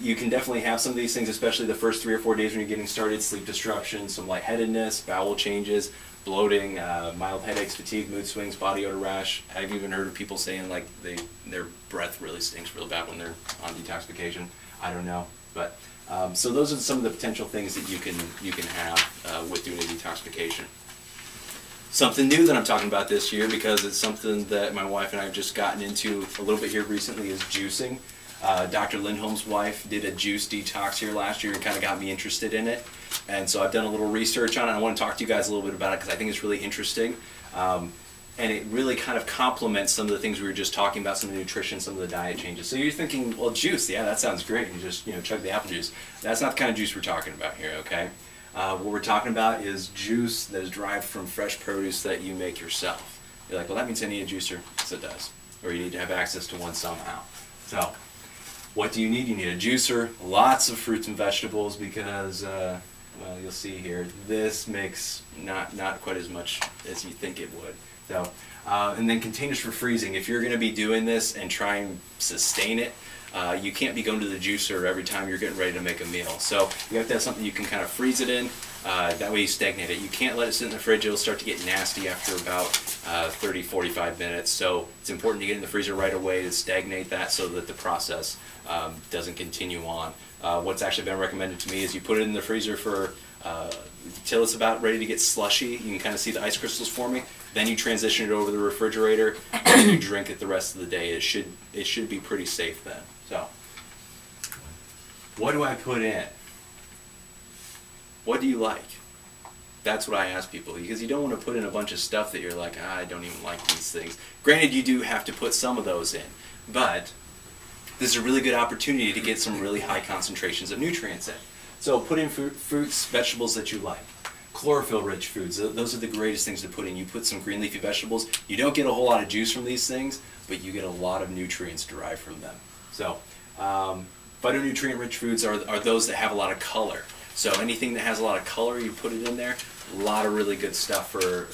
you can definitely have some of these things, especially the first 3 or 4 days when you're getting started: sleep disruption, some lightheadedness, bowel changes. bloating, mild headaches, fatigue, mood swings, body odor rash. I've even heard of people saying like their breath really stinks real bad when they're on detoxification. I don't know, but so those are some of the potential things that you can have with doing a detoxification. Something new that I'm talking about this year, because it's something that my wife and I have just gotten into a little bit here recently, is juicing. Dr. Lindholm's wife did a juice detox here last year and kind of got me interested in it. And so I've done a little research on it. I want to talk to you guys a little bit about it because I think it's really interesting. And it really kind of complements some of the things we were just talking about, some of the nutrition, some of the diet changes. So you're thinking, well, juice, yeah, that sounds great. You just, chug the apple juice. That's not the kind of juice we're talking about here, okay? What we're talking about is juice that is derived from fresh produce that you make yourself. You're like, well, that means I need a juicer. Yes, it does. Or you need to have access to one somehow. So what do you need? You need a juicer, lots of fruits and vegetables, because, well, you'll see here, this makes not quite as much as you think it would. So, and then containers for freezing. If you're going to be doing this and try and sustain it, you can't be going to the juicer every time you're getting ready to make a meal. So you have to have something you can kind of freeze it in. That way you stagnate it. You can't let it sit in the fridge. It'll start to get nasty after about 30, 45 minutes. So it's important to get in the freezer right away to stagnate that so that the process doesn't continue on. What's actually been recommended to me is you put it in the freezer for till it's about ready to get slushy. You can kind of see the ice crystals forming. Then you transition it over the refrigerator and you drink it the rest of the day. It should be pretty safe then. So, what do I put in? What do you like? That's what I ask people, because you don't want to put in a bunch of stuff that you're like, I don't even like these things. Granted, you do have to put some of those in, but this is a really good opportunity to get some really high concentrations of nutrients in. So put in fruits, vegetables that you like. Chlorophyll-rich foods, those are the greatest things to put in. You put some green leafy vegetables. You don't get a whole lot of juice from these things, but you get a lot of nutrients derived from them. So, phytonutrient-rich foods are those that have a lot of color. So anything that has a lot of color, you put it in there. A lot of really good stuff for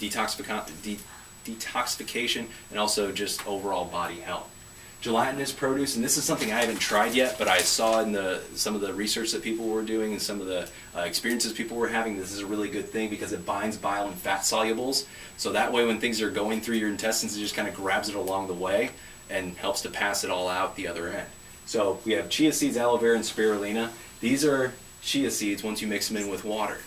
detoxification and also just overall body health. Gelatinous produce, and this is something I haven't tried yet, but I saw in some of the research that people were doing and some of the experiences people were having. This is a really good thing because it binds bile and fat solubles. So that way when things are going through your intestines, it just kind of grabs it along the way and helps to pass it all out the other end. So we have chia seeds, aloe vera, and spirulina. These are chia seeds once you mix them in with water.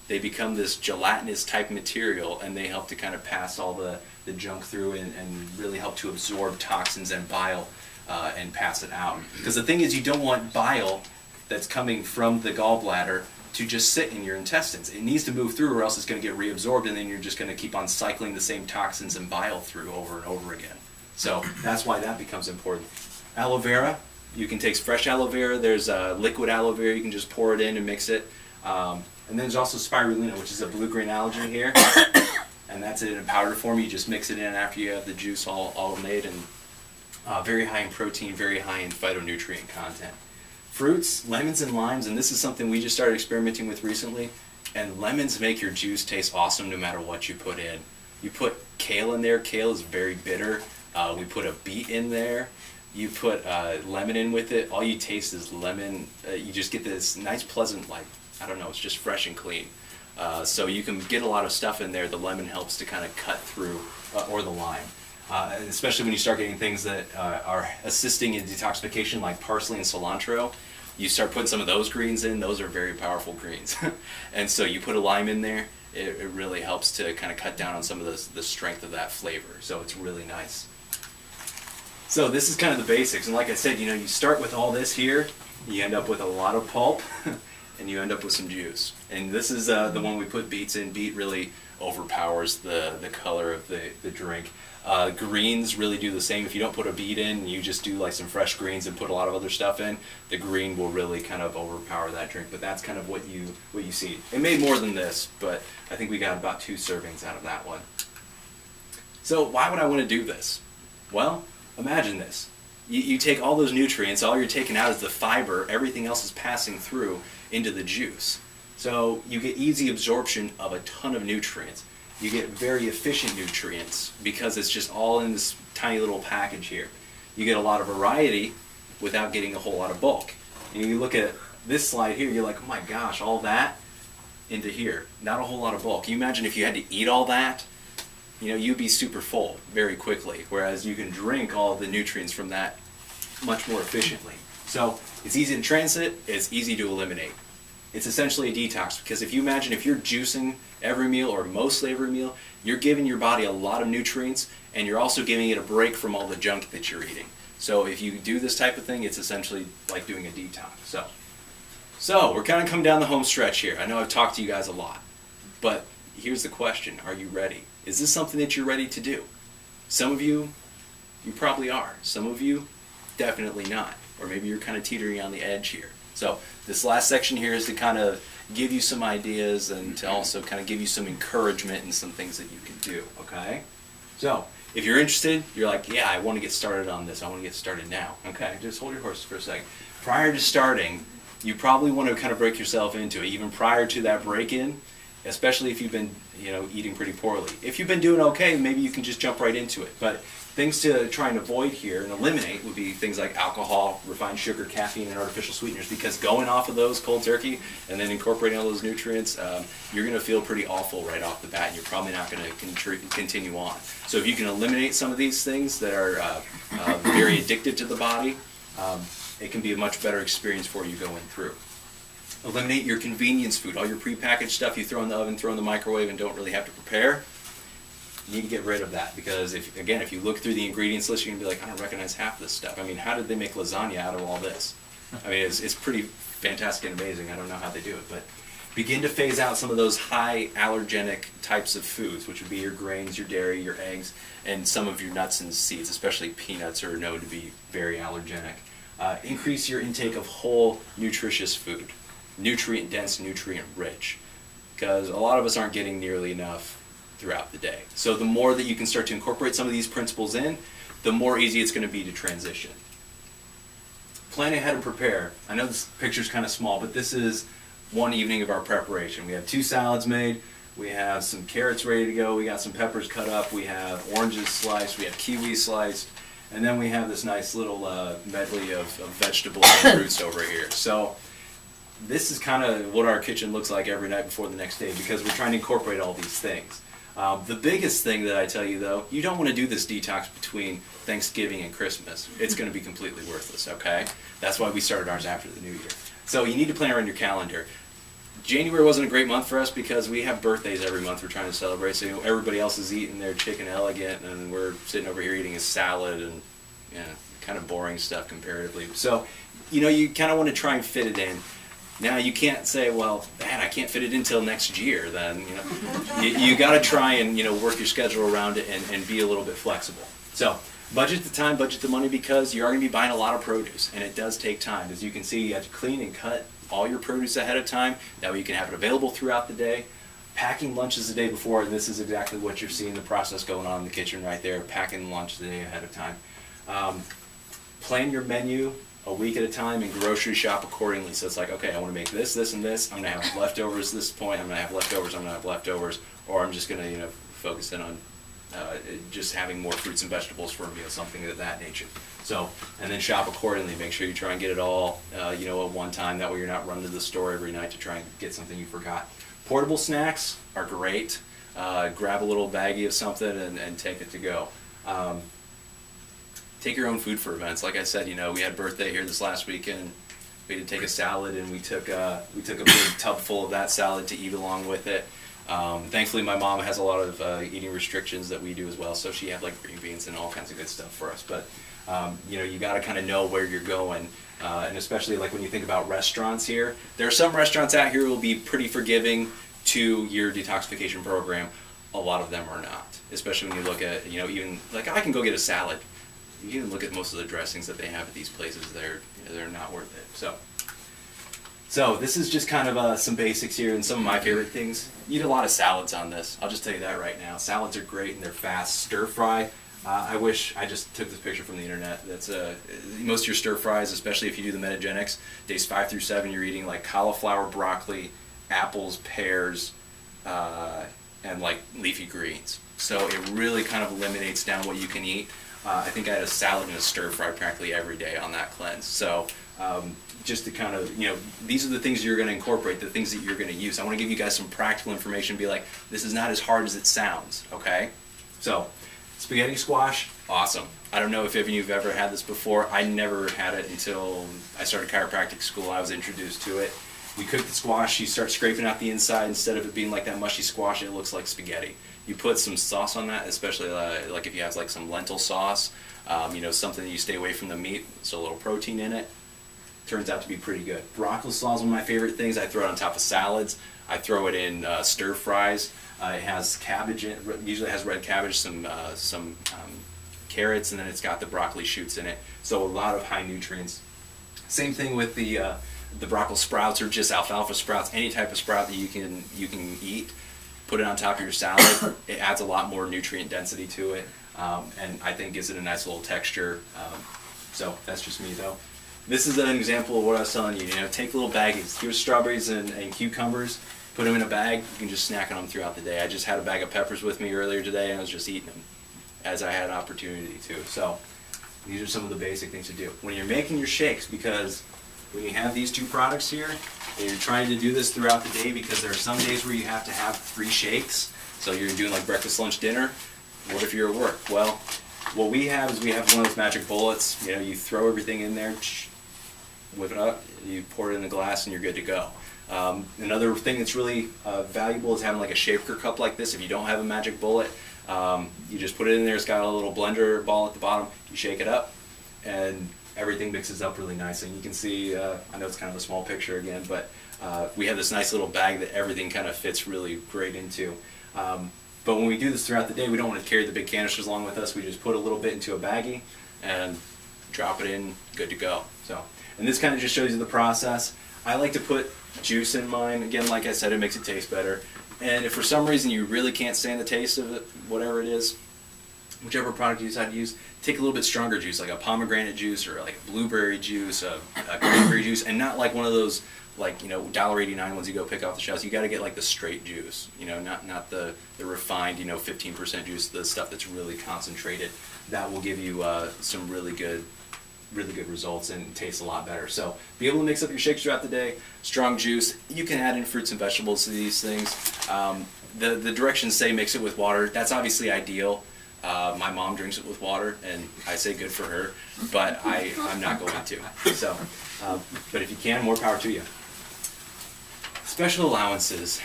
They become this gelatinous type material, and they help to kind of pass all the junk through and really help to absorb toxins and bile and pass it out. Because the thing is, you don't want bile that's coming from the gallbladder to just sit in your intestines. It needs to move through, or else it's going to get reabsorbed, and then you're just going to keep on cycling the same toxins and bile through over and over again. So that's why that becomes important. Aloe vera, you can take fresh aloe vera. There's liquid aloe vera. You can just pour it in and mix it. And then there's also spirulina, which is a blue-green algae here. And that's it in a powder form. You just mix it in after you have the juice all made, and very high in protein, very high in phytonutrient content. Fruits, lemons and limes, and this is something we just started experimenting with recently, and lemons make your juice taste awesome no matter what you put in. You put kale in there. Kale is very bitter. We put a beet in there. You put lemon in with it. All you taste is lemon. You just get this nice, pleasant, like, I don't know, it's just fresh and clean. So you can get a lot of stuff in there. The lemon helps to kind of cut through, or the lime. Especially when you start getting things that are assisting in detoxification, like parsley and cilantro. You start putting some of those greens in. Those are very powerful greens. And so you put a lime in there, it really helps to kind of cut down on some of the strength of that flavor. So it's really nice. So this is kind of the basics. And like I said, you start with all this here. You end up with a lot of pulp. And you end up with some juice. And this is the one we put beets in. Beet really overpowers the color of the drink. Greens really do the same. If you don't put a beet in, you just do like some fresh greens and put a lot of other stuff in, the green will really kind of overpower that drink. But that's kind of what you see. It made more than this, but I think we got about 2 servings out of that one. So why would I want to do this? Well, imagine this. You take all those nutrients, all you're taking out is the fiber, everything else is passing through into the juice. So you get easy absorption of a ton of nutrients. You get very efficient nutrients because it's just all in this tiny little package here. You get a lot of variety without getting a whole lot of bulk. And you look at this slide here, you're like, oh my gosh, all that? into here. Not a whole lot of bulk. Can you imagine if you had to eat all that? You know, you'd be super full very quickly, whereas you can drink all the nutrients from that much more efficiently. So it's easy to transit, it's easy to eliminate. It's essentially a detox, because if you imagine if you're juicing every meal or mostly every meal, you're giving your body a lot of nutrients, and you're also giving it a break from all the junk that you're eating. So if you do this type of thing, it's essentially like doing a detox. So we're kind of coming down the home stretch here. I know I've talked to you guys a lot, but here's the question: are you ready? Is this something that you're ready to do? Some of you probably are. Some of you, definitely not. Or maybe you're kind of teetering on the edge here. So this last section here is to kind of give you some ideas and to also kind of give you some encouragement and some things that you can do, okay? So if you're interested, you're like, yeah, I want to get started on this. I want to get started now. Okay, just hold your horses for a second. Prior to starting, you probably want to kind of break yourself into it, even prior to that break-in, especially if you've been, you know, eating pretty poorly. If you've been doing okay, maybe you can just jump right into it. But things to try and avoid here and eliminate would be things like alcohol, refined sugar, caffeine, and artificial sweeteners, because going off of those cold turkey and then incorporating all those nutrients, you're going to feel pretty awful right off the bat, and you're probably not going to continue on. So if you can eliminate some of these things that are very addictive to the body, it can be a much better experience for you going through. Eliminate your convenience food, all your prepackaged stuff you throw in the oven, throw in the microwave, and don't really have to prepare. You need to get rid of that, because if you look through the ingredients list, you're going to be like, I don't recognize half this stuff. I mean, how did they make lasagna out of all this? I mean, it's pretty fantastic and amazing. I don't know how they do it, but begin to phase out some of those high allergenic types of foods, which would be your grains, your dairy, your eggs, and some of your nuts and seeds, especially peanuts are known to be very allergenic. Increase your intake of whole, nutritious food, nutrient-dense, nutrient-rich, because a lot of us aren't getting nearly enough throughout the day. So the more that you can start to incorporate some of these principles in, the more easy it's going to be to transition. Plan ahead and prepare. I know this picture's kind of small, but this is one evening of our preparation. We have 2 salads made, we have some carrots ready to go, we got some peppers cut up, we have oranges sliced, we have kiwi sliced, and then we have this nice little medley of vegetables and fruits over here. So this is kind of what our kitchen looks like every night before the next day, because we're trying to incorporate all these things. The biggest thing that I tell you, though, you don't want to do this detox between Thanksgiving and Christmas. It's going to be completely worthless, okay? That's why we started ours after the New Year. So you need to plan around your calendar. January wasn't a great month for us because we have birthdays every month we're trying to celebrate. So everybody else is eating their chicken elegant, and we're sitting over here eating a salad and kind of boring stuff comparatively. So, you kind of want to try and fit it in. Now you can't say, well, man, I can't fit it in until next year. Then you got to try and work your schedule around it and be a little bit flexible. So budget the time, budget the money, because you are going to be buying a lot of produce, and it does take time. As you can see, you have to clean and cut all your produce ahead of time. That way you can have it available throughout the day. Packing lunches the day before, and this is exactly what you're seeing the process going on in the kitchen right there. Packing lunch the day ahead of time. Plan your menu a week at a time and grocery shop accordingly. So it's like, okay, I want to make this, this, and this. I'm going to have leftovers this point. I'm going to have leftovers. I'm going to have leftovers. Or I'm just going to, focus in on just having more fruits and vegetables for a meal, something of that nature. So, and then shop accordingly. Make sure you try and get it all, at one time. That way you're not running to the store every night to try and get something you forgot. Portable snacks are great. Grab a little baggie of something and take it to go. Take your own food for events. Like I said, we had a birthday here this last weekend. We had to take a salad, and we took a big tub full of that salad to eat along with it. Thankfully, my mom has a lot of eating restrictions that we do as well, so she had like green beans and all kinds of good stuff for us. But you got to kind of know where you're going, and especially like when you think about restaurants here. There are some restaurants out here who will be pretty forgiving to your detoxification program. A lot of them are not, especially when you look at even like I can go get a salad. You can look at most of the dressings that they have at these places. They're not worth it. So this is just kind of some basics here and some of my favorite things. Eat a lot of salads on this. I'll just tell you that right now. Salads are great and they're fast. Stir fry. I wish I just took this picture from the internet. That's most of your stir fries, especially if you do the Metagenics, days 5 through 7, you're eating like cauliflower, broccoli, apples, pears, and like leafy greens. So it really kind of eliminates down what you can eat. I think I had a salad and a stir fry practically every day on that cleanse. So just to kind of, these are the things you're going to incorporate, the things that you're going to use. I want to give you guys some practical information, be like, this is not as hard as it sounds, okay? So, spaghetti squash, awesome. I don't know if any of you have ever had this before. I never had it until I started chiropractic school. I was introduced to it. We cook the squash, you start scraping out the inside. Instead of it being like that mushy squash, it looks like spaghetti. You put some sauce on that, especially like if you have like some lentil sauce, something that you stay away from the meat, so a little protein in it. Turns out to be pretty good. Broccoli slaw is one of my favorite things. I throw it on top of salads. I throw it in stir fries. It has cabbage in it. Usually has red cabbage, some carrots, and then it's got the broccoli shoots in it. So a lot of high nutrients. Same thing with the broccoli sprouts or just alfalfa sprouts. Any type of sprout that you can eat, put it on top of your salad. It adds a lot more nutrient density to it, and I think gives it a nice little texture. So that's just me though. This is an example of what I was telling you. Take little baggies. Here's strawberries and cucumbers. Put them in a bag. You can just snack on them throughout the day. I just had a bag of peppers with me earlier today, and I was just eating them as I had an opportunity to. So these are some of the basic things to do when you're making your shakes, because when you have these two products here and you're trying to do this throughout the day, because there are some days where you have to have 3 shakes. So you're doing like breakfast, lunch, dinner. What if you're at work? Well, what we have is we have one of those magic bullets. You throw everything in there, whip it up, you pour it in the glass, and you're good to go. Another thing that's really valuable is having like a shaker cup like this. If you don't have a magic bullet, you just put it in there. It's got a little blender ball at the bottom. You shake it up, and everything mixes up really nicely. And you can see, I know it's kind of a small picture again, but we have this nice little bag that everything kind of fits really great into. But when we do this throughout the day, we don't want to carry the big canisters along with us. We just put a little bit into a baggie and drop it in, good to go. And this kind of just shows you the process. I like to put juice in mine. Again, like I said, it makes it taste better. And if for some reason you really can't stand the taste of it, whatever it is, whichever product you decide to use, take a little bit stronger juice, like a pomegranate juice or like a blueberry juice, a cranberry juice, and not like one of those like $1.89 ones you go pick off the shelves. You got to get like the straight juice, not the refined 15% juice, the stuff that's really concentrated. That will give you some really good results and tastes a lot better. So be able to mix up your shakes throughout the day. Strong juice. You can add in fruits and vegetables to these things. The directions say mix it with water. That's obviously ideal. My mom drinks it with water, and I say good for her, but I'm not going to. So, but if you can, more power to you. Special allowances.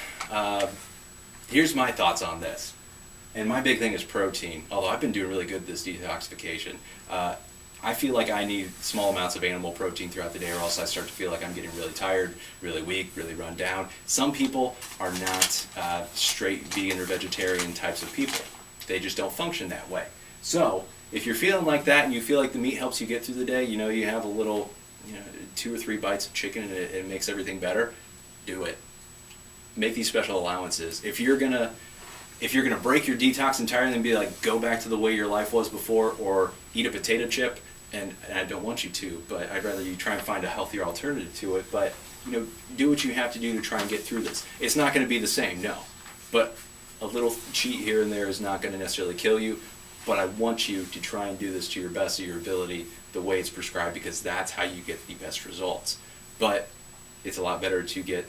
Here's my thoughts on this. And my big thing is protein, although I've been doing really good this detoxification. I feel like I need small amounts of animal protein throughout the day, or else I start to feel like I'm getting really tired, really weak, really run down. Some people are not straight vegan or vegetarian types of people. They just don't function that way. So if you're feeling like that and you feel like the meat helps you get through the day, you have a little, 2 or 3 bites of chicken and it makes everything better, do it. Make these special allowances. If you're gonna break your detox entirely and be like, go back to the way your life was before, or eat a potato chip, and I don't want you to, but I'd rather you try and find a healthier alternative to it, but do what you have to do to try and get through this. It's not going to be the same, no, but a little cheat here and there is not going to necessarily kill you, but I want you to try and do this to your best of your ability, the way it's prescribed, because that's how you get the best results. But it's a lot better to get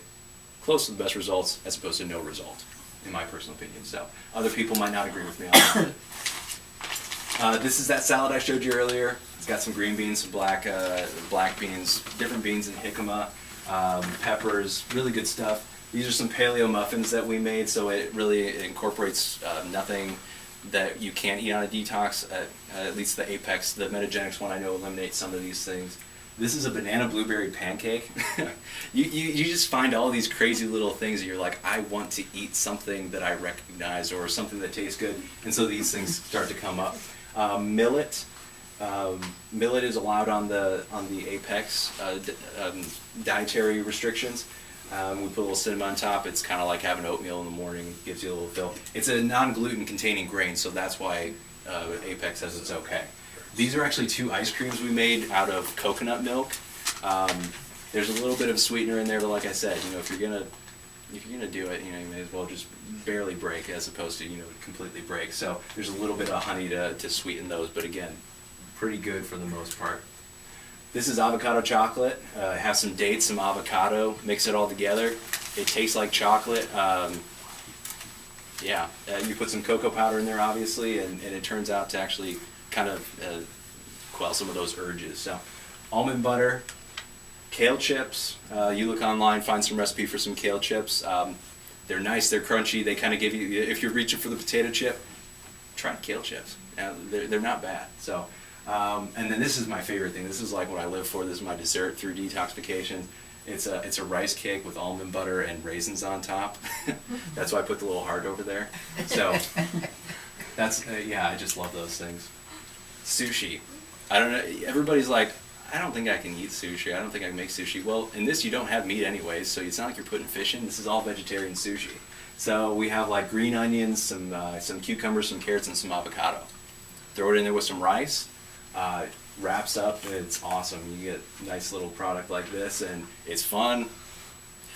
close to the best results as opposed to no result, in my personal opinion. So other people might not agree with me on that. This is that salad I showed you earlier. It's got some green beans, some black beans, different beans in jicama, peppers, really good stuff. These are some paleo muffins that we made, so it really incorporates nothing that you can't eat on a detox. At least the Apex, the Metagenics one, I know eliminates some of these things. This is a banana blueberry pancake. you just find all these crazy little things that you're like, I want to eat something that I recognize or something that tastes good, and so these things start to come up. Millet. Millet is allowed on the Apex dietary restrictions. We put a little cinnamon on top. It's kind of like having oatmeal in the morning. Gives you a little fill. It's a non-gluten containing grain, so that's why Apex says it's okay. These are actually 2 ice creams we made out of coconut milk. There's a little bit of sweetener in there, but like I said, if you're gonna do it, you may as well just barely break as opposed to completely break. So there's a little bit of honey to sweeten those, but again, pretty good for the most part. This is avocado chocolate. Have some dates, some avocado, mix it all together. It tastes like chocolate. Yeah, you put some cocoa powder in there, obviously, and it turns out to actually kind of quell some of those urges. So, almond butter, kale chips. You look online, find some recipe for some kale chips. They're nice, they're crunchy. They kind of give you, if you're reaching for the potato chip, try kale chips. They're not bad. So, and then this is my favorite thing. This is like what I live for. This is my dessert through detoxification. It's a rice cake with almond butter and raisins on top. That's why I put the little heart over there. So that's yeah, I just love those things. Sushi. I don't know. Everybody's like, I don't think I can eat sushi. I don't think I can make sushi. Well, in this you don't have meat anyways, so it's not like you're putting fish in. This is all vegetarian sushi. So we have like green onions, some cucumbers, some carrots, and some avocado. Throw it in there with some rice. Wraps up, it's awesome. You get a nice little product like this, and it's fun.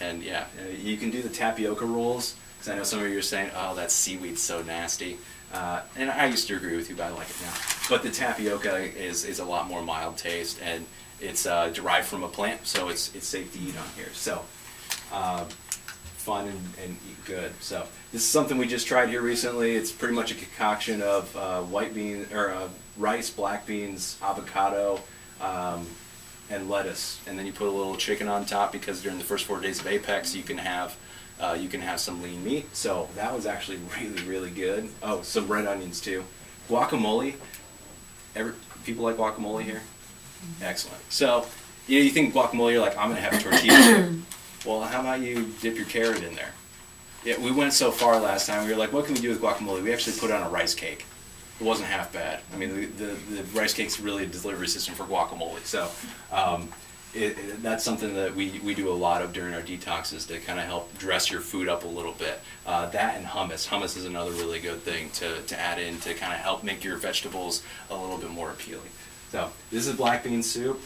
And yeah, you can do the tapioca rolls, because I know some of you are saying, oh, that seaweed's so nasty. And I used to agree with you, but I like it now. But the tapioca is a lot more mild taste, and it's derived from a plant, so it's safe to eat on here. So fun and good. So this is something we just tried here recently. It's pretty much a concoction of white bean or rice, black beans, avocado, and lettuce, and then you put a little chicken on top, because during the first 4 days of Apex you can have some lean meat. So that was actually really good. Oh, some red onions too. Guacamole. People like guacamole here? Excellent. So you think guacamole, you're like, I'm gonna have a tortilla chip. Well, how about you dip your carrot in there? Yeah, we went so far last time. We were like, what can we do with guacamole? We actually put it on a rice cake. It wasn't half bad. I mean, the rice cake's really a delivery system for guacamole. So that's something that we do a lot of during our detoxes to kind of help dress your food up a little bit. That and hummus. Hummus is another really good thing to add in to kind of help make your vegetables a little bit more appealing. So this is black bean soup.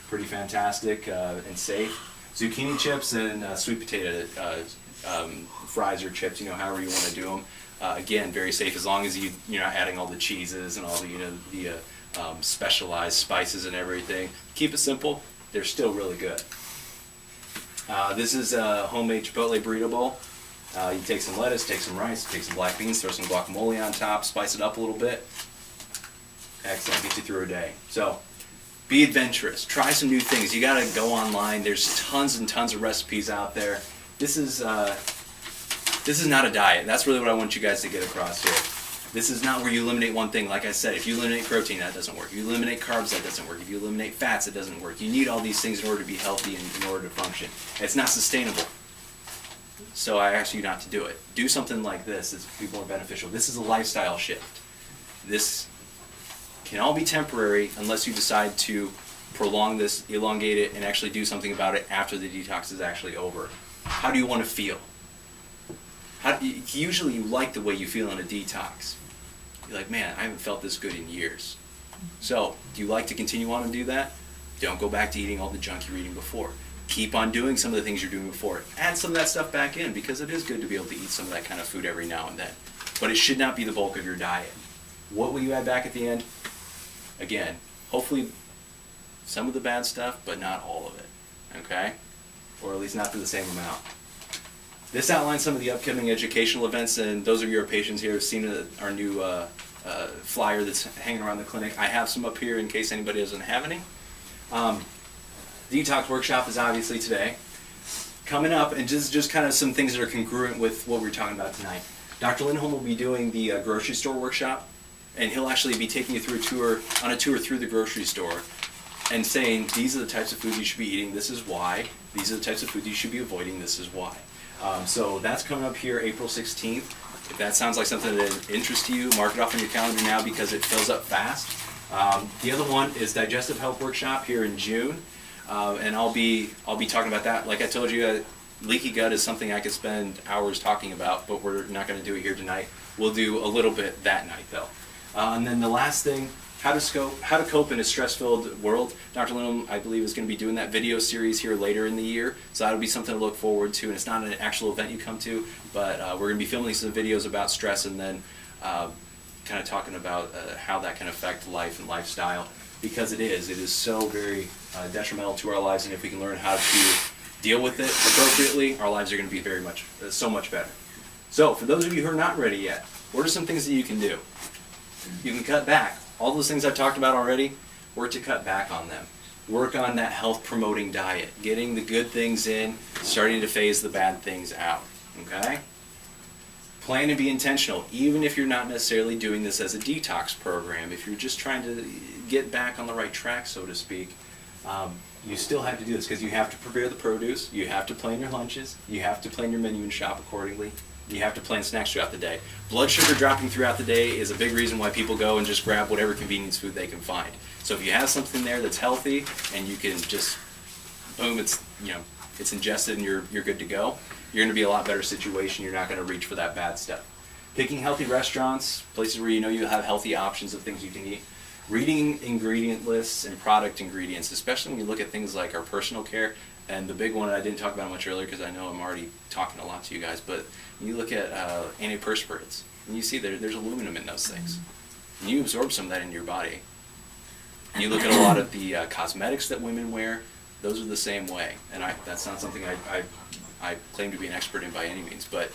Pretty fantastic and safe. Zucchini chips and sweet potato fries or chips, however you want to do them. Again, very safe as long as you're not adding all the cheeses and all the specialized spices and everything. Keep it simple. They're still really good. This is a homemade Chipotle burrito bowl. You take some lettuce, take some rice, take some black beans, throw some guacamole on top, spice it up a little bit. Excellent. Gets you through a day. So be adventurous. Try some new things. You got to go online. There's tons and tons of recipes out there. This is not a diet. That's really what I want you guys to get across here. This is not where you eliminate one thing. Like I said, if you eliminate protein, that doesn't work. If you eliminate carbs, that doesn't work. If you eliminate fats, it doesn't work. You need all these things in order to be healthy and in order to function. It's not sustainable. So I ask you not to do it. Do something like this. It's be more beneficial. This is a lifestyle shift. This can all be temporary unless you decide to prolong this, elongate it, and actually do something about it after the detox is actually over. How do you want to feel? Usually you like the way you feel in a detox. You're like, man, I haven't felt this good in years. So, do you like to continue on and do that? Don't go back to eating all the junk you were eating before. Keep on doing some of the things you're doing before. Add some of that stuff back in, because it is good to be able to eat some of that kind of food every now and then. But it should not be the bulk of your diet. What will you add back at the end? Again, hopefully some of the bad stuff, but not all of it. Okay? Or at least not to the same amount. This outlines some of the upcoming educational events, and those of your patients here have seen our new flyer that's hanging around the clinic. I have some up here in case anybody doesn't have any. Detox workshop is obviously today. Coming up, and just kind of some things that are congruent with what we're talking about tonight. Dr. Lindholm will be doing the grocery store workshop, and he'll actually be taking you through a tour through the grocery store and saying, these are the types of foods you should be eating, this is why. These are the types of foods you should be avoiding, this is why. So that's coming up here April 16th. If that sounds like something that interests you, mark it off on your calendar now, because it fills up fast. The other one is Digestive Health Workshop here in June, and I'll be talking about that. Like I told you, leaky gut is something I could spend hours talking about, but we're not going to do it here tonight. We'll do a little bit that night though. And then the last thing, how to cope in a stress-filled world. Dr. Lindholm, I believe, is going to be doing that video series here later in the year, so that'll be something to look forward to. And it's not an actual event you come to, but we're going to be filming some videos about stress, and then kind of talking about how that can affect life and lifestyle. because it is so very detrimental to our lives, and if we can learn how to deal with it appropriately, our lives are going to be so much better. So for those of you who are not ready yet, what are some things that you can do? You can cut back. All those things I've talked about already, work to cut back on them. Work on that health promoting diet, getting the good things in, starting to phase the bad things out, okay? Plan to be intentional, even if you're not necessarily doing this as a detox program. If you're just trying to get back on the right track, so to speak, you still have to do this because you have to prepare the produce, you have to plan your lunches, you have to plan your menu and shop accordingly, you have to plan snacks throughout the day. Blood sugar dropping throughout the day is a big reason why people go and just grab whatever convenience food they can find. So if you have something there that's healthy and you can just, boom, it's ingested and you're good to go, you're going to be a lot better situation. You're not going to reach for that bad stuff. Picking healthy restaurants, places where you know you'll have healthy options of things you can eat. Reading ingredient lists and product ingredients, especially when you look at things like our personal care. And the big one I didn't talk about much earlier because I know I'm already talking a lot to you guys, but when you look at antiperspirants, and you see there's aluminum in those things. And you absorb some of that into your body. And you look at a lot of the cosmetics that women wear, those are the same way. And that's not something I claim to be an expert in by any means, but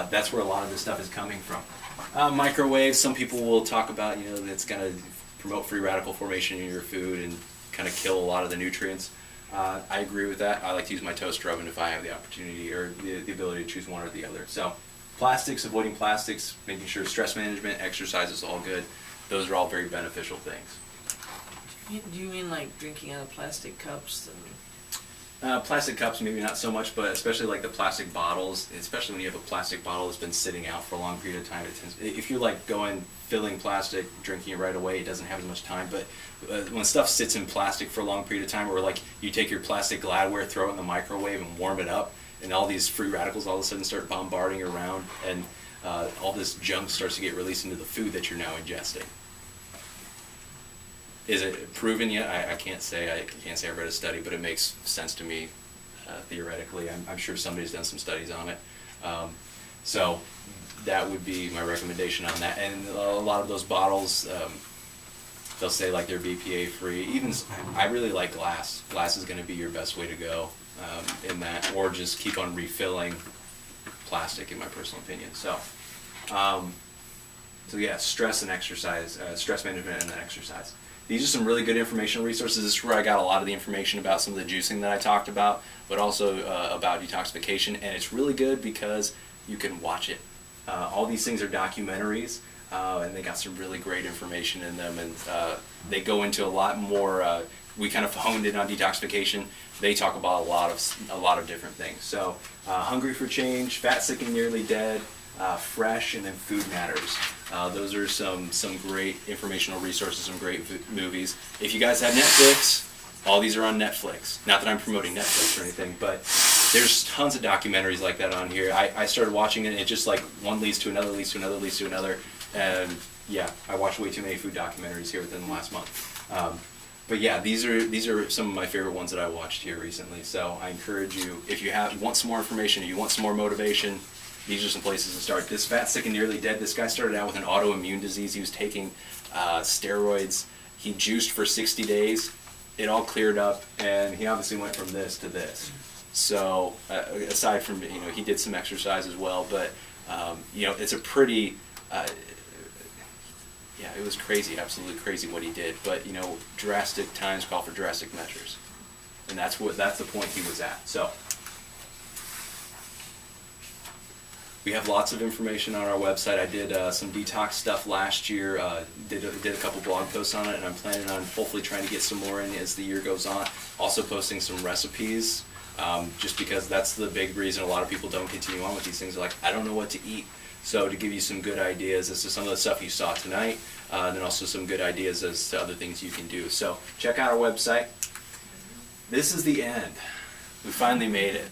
that's where a lot of this stuff is coming from. Microwaves, some people will talk about, that's going to promote free radical formation in your food and kind of kill a lot of the nutrients. I agree with that. I like to use my toaster oven if I have the opportunity or the ability to choose one or the other. So plastics, avoiding plastics, making sure stress management, exercise is all good. Those are all very beneficial things. Do you mean like drinking out of plastic cups? Plastic cups, maybe not so much, but especially like the plastic bottles, especially when you have a plastic bottle that's been sitting out for a long period of time. If you like going filling plastic, drinking it right away, it doesn't have as much time. But when stuff sits in plastic for a long period of time, or like you take your plastic Gladware, throw it in the microwave and warm it up, and all these free radicals all of a sudden start bombarding around, and all this junk starts to get released into the food that you're now ingesting. Is it proven yet? I can't say. I can't say I read a study, but it makes sense to me theoretically. I'm sure somebody's done some studies on it. So that would be my recommendation on that. And a lot of those bottles, they'll say like they're BPA free. Even I really like glass. Glass is going to be your best way to go in that, or just keep on refilling plastic, in my personal opinion. So yeah, stress and exercise, stress management and then exercise. These are some really good informational resources. This is where I got a lot of the information about some of the juicing that I talked about, but also about detoxification. And it's really good because you can watch it. All these things are documentaries, and they got some really great information in them. And they go into a lot more. We kind of honed in on detoxification. They talk about a lot of different things. So, Hungry for Change, Fat, Sick, and Nearly Dead, Fresh, and then Food Matters. Those are some great informational resources, some great movies. If you guys have Netflix, all these are on Netflix. Not that I'm promoting Netflix or anything, but there's tons of documentaries like that on here. I started watching it, and it just like one leads to another, leads to another, leads to another. And yeah, I watched way too many food documentaries here within the last month. But yeah, these are some of my favorite ones that I watched here recently. So I encourage you, if you want some more information, or you want some more motivation, these are some places to start. This Fat, Sick, and Nearly Dead, this guy started out with an autoimmune disease. He was taking steroids. He juiced for 60 days. It all cleared up, and he obviously went from this to this. So aside from, he did some exercise as well, but, it's a pretty, yeah, it was crazy, absolutely crazy what he did. But, drastic times call for drastic measures. And that's the point he was at. So we have lots of information on our website. I did some detox stuff last year, did a couple blog posts on it, and I'm planning on hopefully trying to get some more in as the year goes on. Also posting some recipes, just because that's the big reason a lot of people don't continue on with these things. They're like, I don't know what to eat. So to give you some good ideas as to some of the stuff you saw tonight, and then also some good ideas as to other things you can do. So check out our website. This is the end. We finally made it.